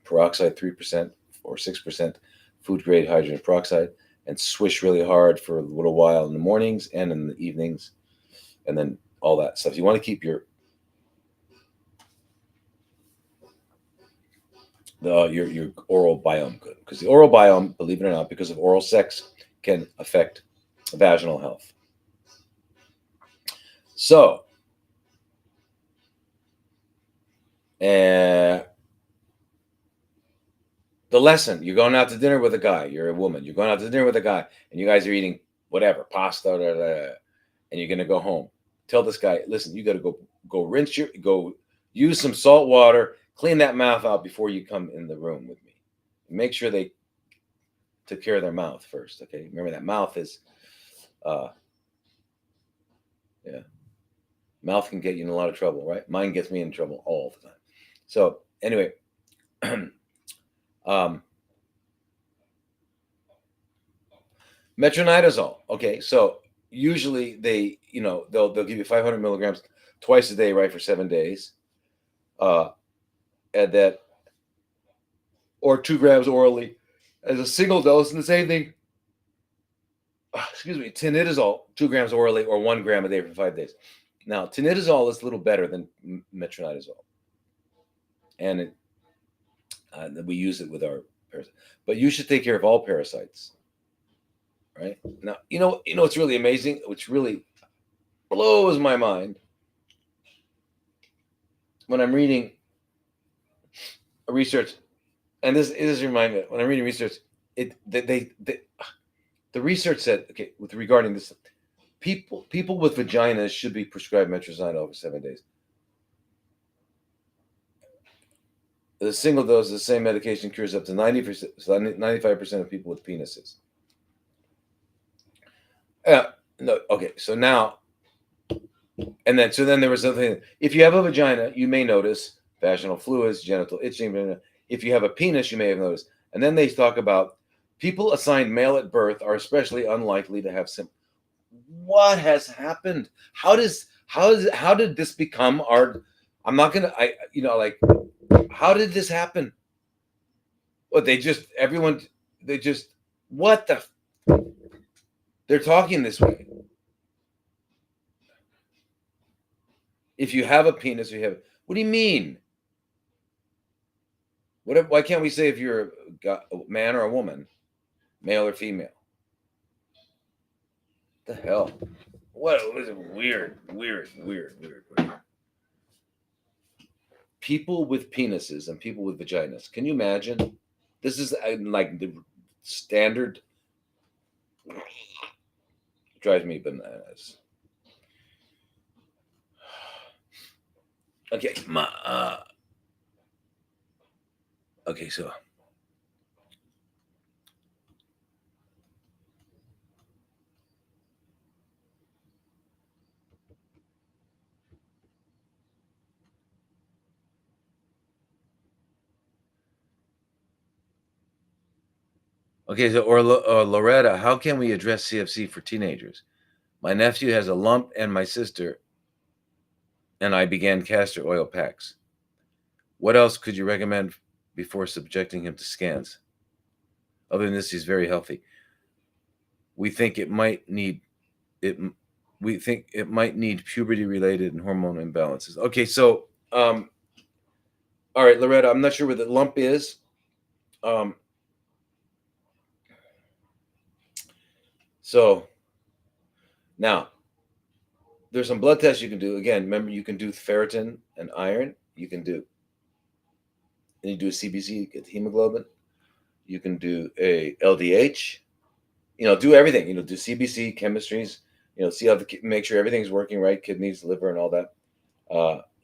peroxide, 3% or 6% food grade hydrogen peroxide, and swish really hard for a little while in the mornings and in the evenings, and then all that stuff. You want to keep your oral biome good, because the oral biome, believe it or not, because of oral sex, can affect vaginal health. So, the lesson: you're going out to dinner with a guy. You're a woman. You're going out to dinner with a guy, and you guys are eating whatever pasta, and you're going to go home. Tell this guy, listen, you got to go use some salt water, clean that mouth out before you come in the room with me. Make sure they took care of their mouth first. Okay, remember that mouth is, mouth can get you in a lot of trouble, right? Mine gets me in trouble all the time. So anyway. Metronidazole. Okay, so usually they'll give you 500 milligrams twice a day, right, for 7 days, and that, or 2 grams orally as a single dose, and the same thing. Excuse me, tinidazole, 2 grams orally, or 1 gram a day for 5 days. Now, tinidazole is a little better than metronidazole, and we use it with our parasites. But you should take care of all parasites, right? Now, what's really amazing, which really blows my mind, when I'm reading research, and this is remind me, when I'm reading research, the research said, okay, with regarding this, people with vaginas should be prescribed metronidazole for 7 days. The single dose of the same medication cures up to 90%, 95% of people with penises. No, okay, so now, and then there was something. If you have a vagina, you may notice vaginal fluids, genital itching. If you have a penis, you may have noticed. And then they talk about people assigned male at birth are especially unlikely to have symptoms. What has happened? How did this become our? I'm not gonna. How did this happen? What they just what the? They're talking this way. If you have a penis, you have. What do you mean? Why can't we say if you're a man or a woman, male or female? The hell? What was it? Weird. People with penises and people with vaginas. Can you imagine? This is like the standard. Drives me bananas. Okay, okay, so Loretta, how can we address CFC for teenagers? My nephew has a lump, and my sister and I began castor oil packs. What else could you recommend before subjecting him to scans? Other than this, he's very healthy. We think it might need puberty-related and hormone imbalances. Okay, so all right, Loretta, I'm not sure where the lump is. So now there's some blood tests you can do. Again, remember, you can do ferritin and iron. You do a CBC, get hemoglobin. You can do a LDH. Do everything. Do CBC, chemistries. See how make sure everything's working right, kidneys, liver, and all that.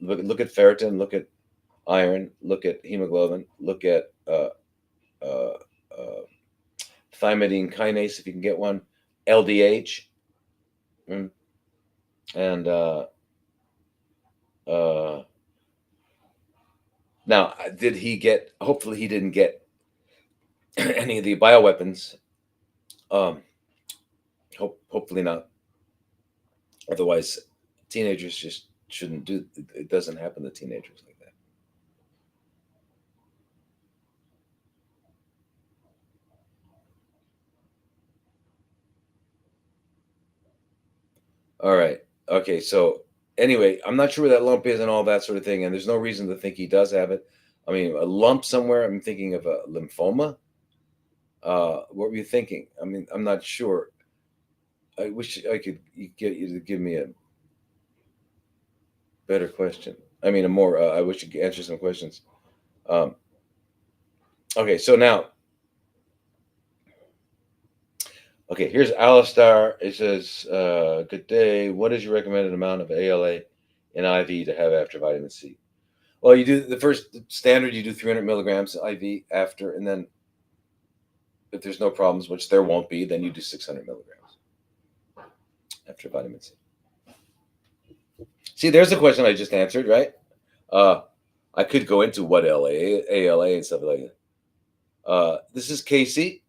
Look at ferritin. Look at iron. Look at hemoglobin. Look at thymidine kinase if you can get one. LDH. And now, did he get? Hopefully, he didn't get any of the bioweapons. Hopefully not. Otherwise, teenagers just shouldn't do. It doesn't happen to teenagers like that. All right. Okay. So anyway, I'm not sure where that lump is and all that sort of thing, and there's no reason to think he does have it. I mean, a lump somewhere. I'm thinking of a lymphoma. What were you thinking? I mean, I'm not sure. I wish I could get you to give me a better question. I mean, a more. I wish you could answer some questions. Okay, so now. Okay, here's Alistar. It says, "Good day. What is your recommended amount of ALA in IV to have after vitamin C?" Well, you do the first standard. You do 300 milligrams IV after, and then if there's no problems, which there won't be, then you do 600 milligrams after vitamin C. See, there's a question I just answered, right? I could go into what ALA and stuff like that. This is Casey.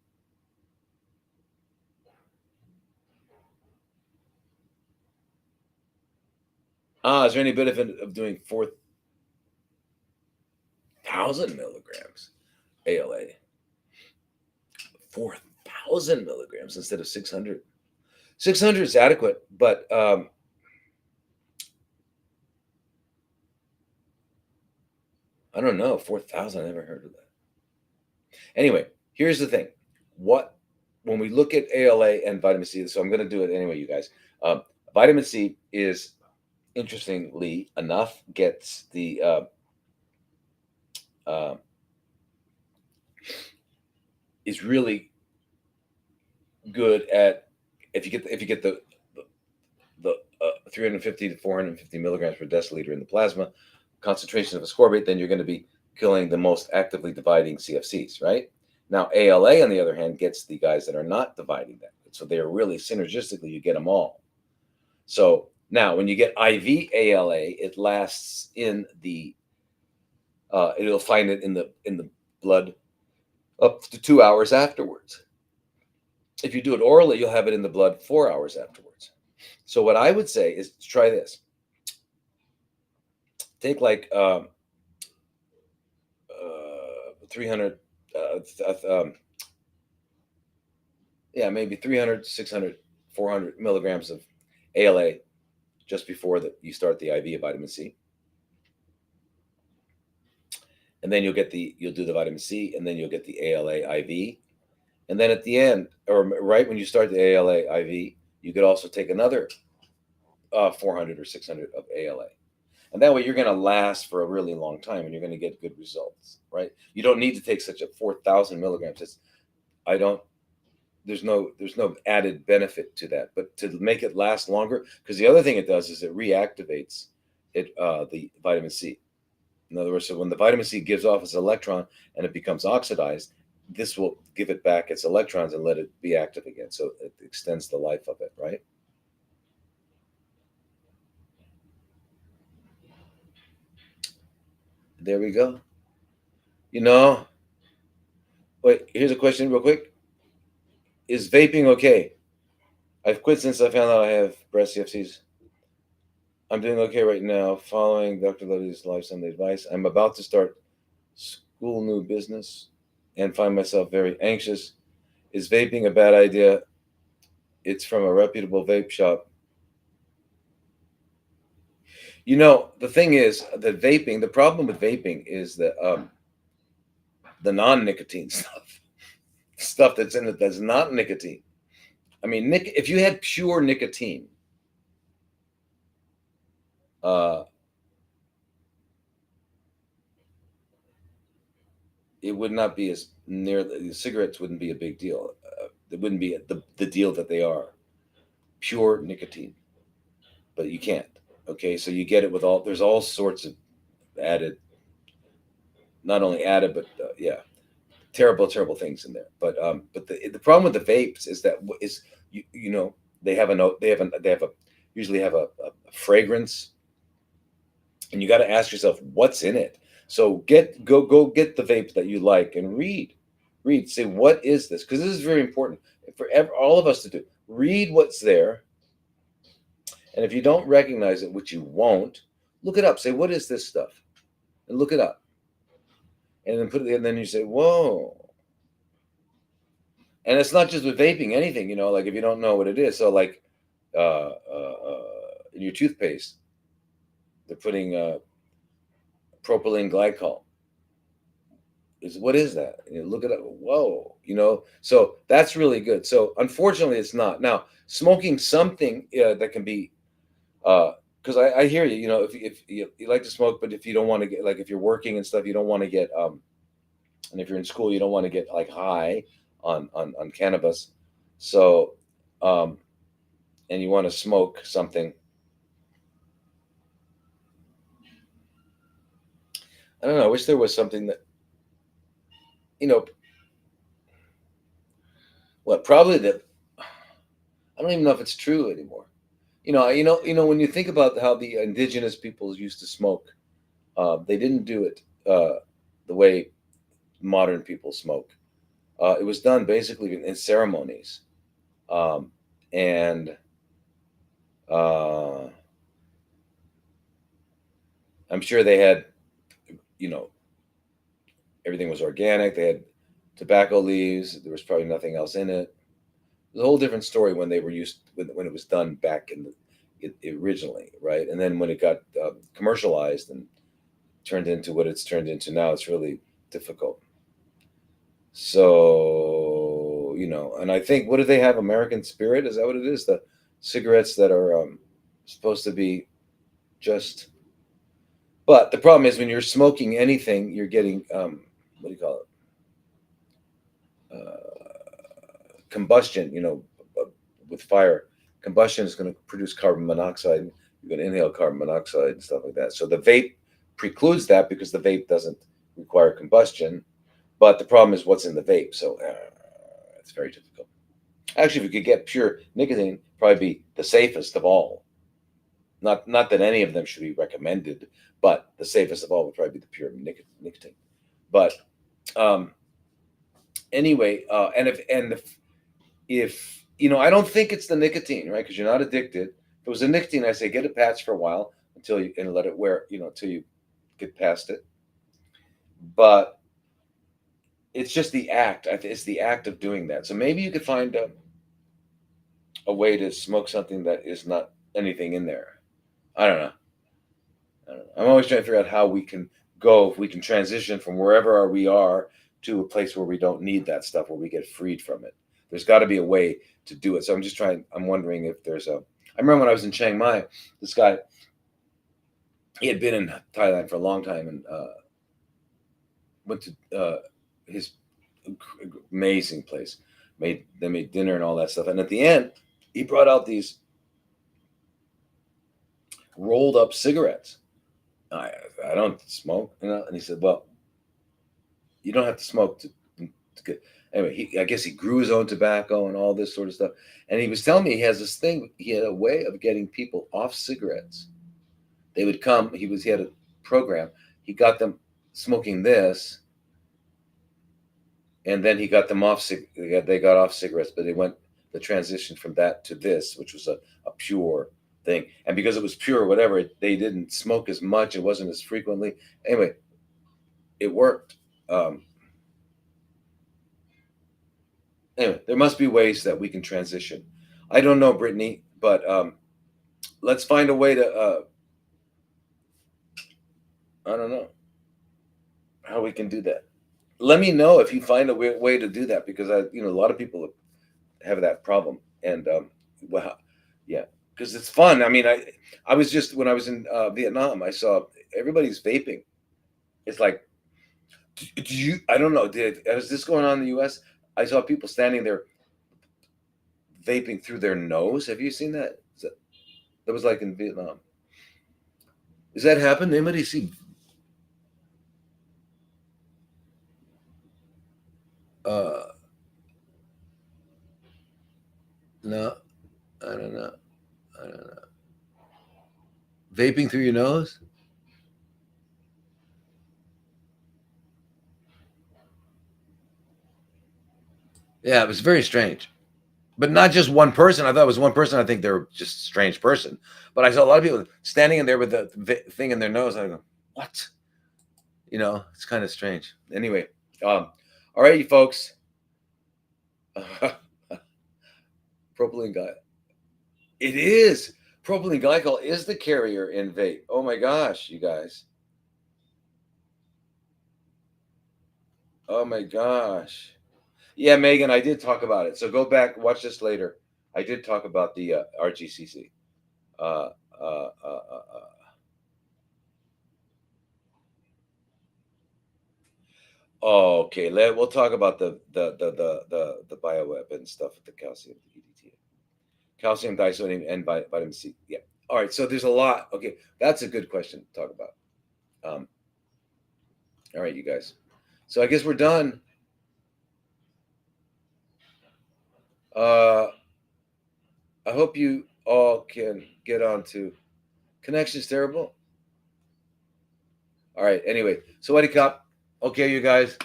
Is there any benefit of doing 4,000 milligrams ALA? 4,000 milligrams instead of 600. 600 is adequate, but I don't know. 4,000, I never heard of that. Anyway, here's the thing. When we look at ALA and vitamin C, so I'm going to do it anyway, you guys. Vitamin C is, interestingly enough, gets the is really good at if you get the 350 to 450 milligrams per deciliter in the plasma concentration of ascorbate, then you're going to be killing the most actively dividing CFCs, right? Now, ALA, on the other hand, gets the guys that are not dividing that. So they are really synergistically, you get them all. So now, when you get IV ALA, it lasts in the, it'll find it in the blood up to 2 hours afterwards. If you do it orally, you'll have it in the blood 4 hours afterwards. So what I would say is try this. Take like 300, maybe 300, 600, 400 milligrams of ALA just before you start the IV of vitamin C. And then you'll do the vitamin C, and then you'll get the ALA IV. And then at the end, or right when you start the ALA IV, you could also take another 400 or 600 of ALA. And that way you're going to last for a really long time and you're going to get good results, right? You don't need to take such a 4,000 milligrams. There's no added benefit to that, but to make it last longer, because the other thing it does is it reactivates the vitamin C. In other words, so when the vitamin C gives off its electron and it becomes oxidized, this will give it back its electrons and let it be active again. So it extends the life of it, right? There we go. Wait, here's a question real quick. Is vaping okay? I've quit since I found out I have breast CFCs. I'm doing okay right now, following Dr. Lodi's Life Sunday advice. I'm about to start school new business and find myself very anxious. Is vaping a bad idea? It's from a reputable vape shop. The thing is that the problem with vaping is that the non-nicotine stuff that's in it that's not nicotine. I mean, if you had pure nicotine, it would not be as near. The cigarettes wouldn't be a big deal. It wouldn't be the deal that they are. Pure nicotine, but you can't. Okay, so you get it with there's all sorts of added, not only added, but terrible things in there. But the problem with the vapes is that they have usually have a fragrance, and you got to ask yourself what's in it. So go get the vape that you like and say what is this, because this is very important for all of us to do. Read what's there, and if you don't recognize it, which you won't, look it up. Say what is this stuff, and look it up, and then and then you say whoa. And it's not just with vaping, anything, like if you don't know what it is. So like in your toothpaste, they're putting propylene glycol. What is that? You look it up. Whoa, so that's really good. So unfortunately, it's not. Now, smoking something that can be, because I hear you. If you like to smoke, but if you don't want to get, like, if you're working and stuff, you don't want to get and if you're in school, you don't want to get like high on cannabis. So and you want to smoke something. I don't know. I wish there was something that, probably that, I don't even know if it's true anymore. When you think about how the indigenous peoples used to smoke, they didn't do it the way modern people smoke. It was done basically in ceremonies, and I'm sure they had, everything was organic. They had tobacco leaves. There was probably nothing else in it. It was a whole different story when they were when it was done back originally, right? And then when it got commercialized and turned into what it's turned into now, it's really difficult. So, and I think, what do they have? American Spirit? Is that what it is? The cigarettes that are supposed to be just. But the problem is when you're smoking anything, you're getting, what do you call it? Combustion, with fire. Combustion is going to produce carbon monoxide. You're going to inhale carbon monoxide and stuff like that. So the vape precludes that because the vape doesn't require combustion. But the problem is what's in the vape. So it's very difficult. Actually, if you could get pure nicotine, probably be the safest of all. Not that any of them should be recommended, but the safest of all would probably be the pure nicotine. But anyway, and if I don't think it's the nicotine, right? Because you're not addicted. If it was a nicotine, I say get a patch for a while and let it wear, until you get past it. But it's just the act. It's the act of doing that. So maybe you could find a way to smoke something that is not anything in there. I don't know. I'm always trying to figure out how we can if we can transition from wherever we are to a place where we don't need that stuff, where we get freed from it. There's got to be a way to do it. So I'm wondering if there's I remember when I was in Chiang Mai, this guy, he had been in Thailand for a long time and went to his amazing place. They made dinner and all that stuff. And at the end, he brought out these rolled up cigarettes. I don't smoke, and he said, well, you don't have to smoke to get. Anyway, I guess he grew his own tobacco and all this sort of stuff. And he was telling me he has this thing. He had a way of getting people off cigarettes. They would come. He had a program. He got them smoking this, and then he got them off. They got off cigarettes, but the transition from that to this, which was a pure thing. And because it was pure, whatever, they didn't smoke as much. It wasn't as frequently. Anyway, it worked. Anyway, there must be ways that we can transition. I don't know, Brittany, but let's find a way to. I don't know how we can do that. Let me know if you find a way to do that, because a lot of people have that problem, and well, yeah, because it's fun. I mean, I was just, when I was in Vietnam, I saw everybody's vaping. It's like, do you? I don't know. Is this going on in the U.S.? I saw people standing there vaping through their nose. Have you seen that? That was like in Vietnam. Does that happen? Anybody see? No, I don't know. I don't know. Vaping through your nose? Yeah, it was very strange. But not just one person. I thought it was one person. I think they were just a strange person. But I saw a lot of people standing in there with the thing in their nose. I go, what? It's kind of strange. Anyway, all right, you folks. Propylene glycol. It is. Propylene glycol is the carrier in vape. Oh my gosh, you guys. Oh my gosh. Yeah, Megan, I did talk about it. So go back, watch this later. I did talk about the RGCC. Uh, uh, uh, uh, okay, we'll talk about the bioweapon stuff with the calcium, the EDTA, calcium disodium, and vitamin C. Yeah. All right. So there's a lot. Okay, that's a good question to talk about. All right, you guys. So I guess we're done. I hope you all can get on to Connection's Terrible. All right. Anyway, Sweaty Cop. Okay, you guys.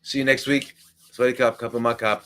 See you next week. Sweaty Cop, Cup of my Cop.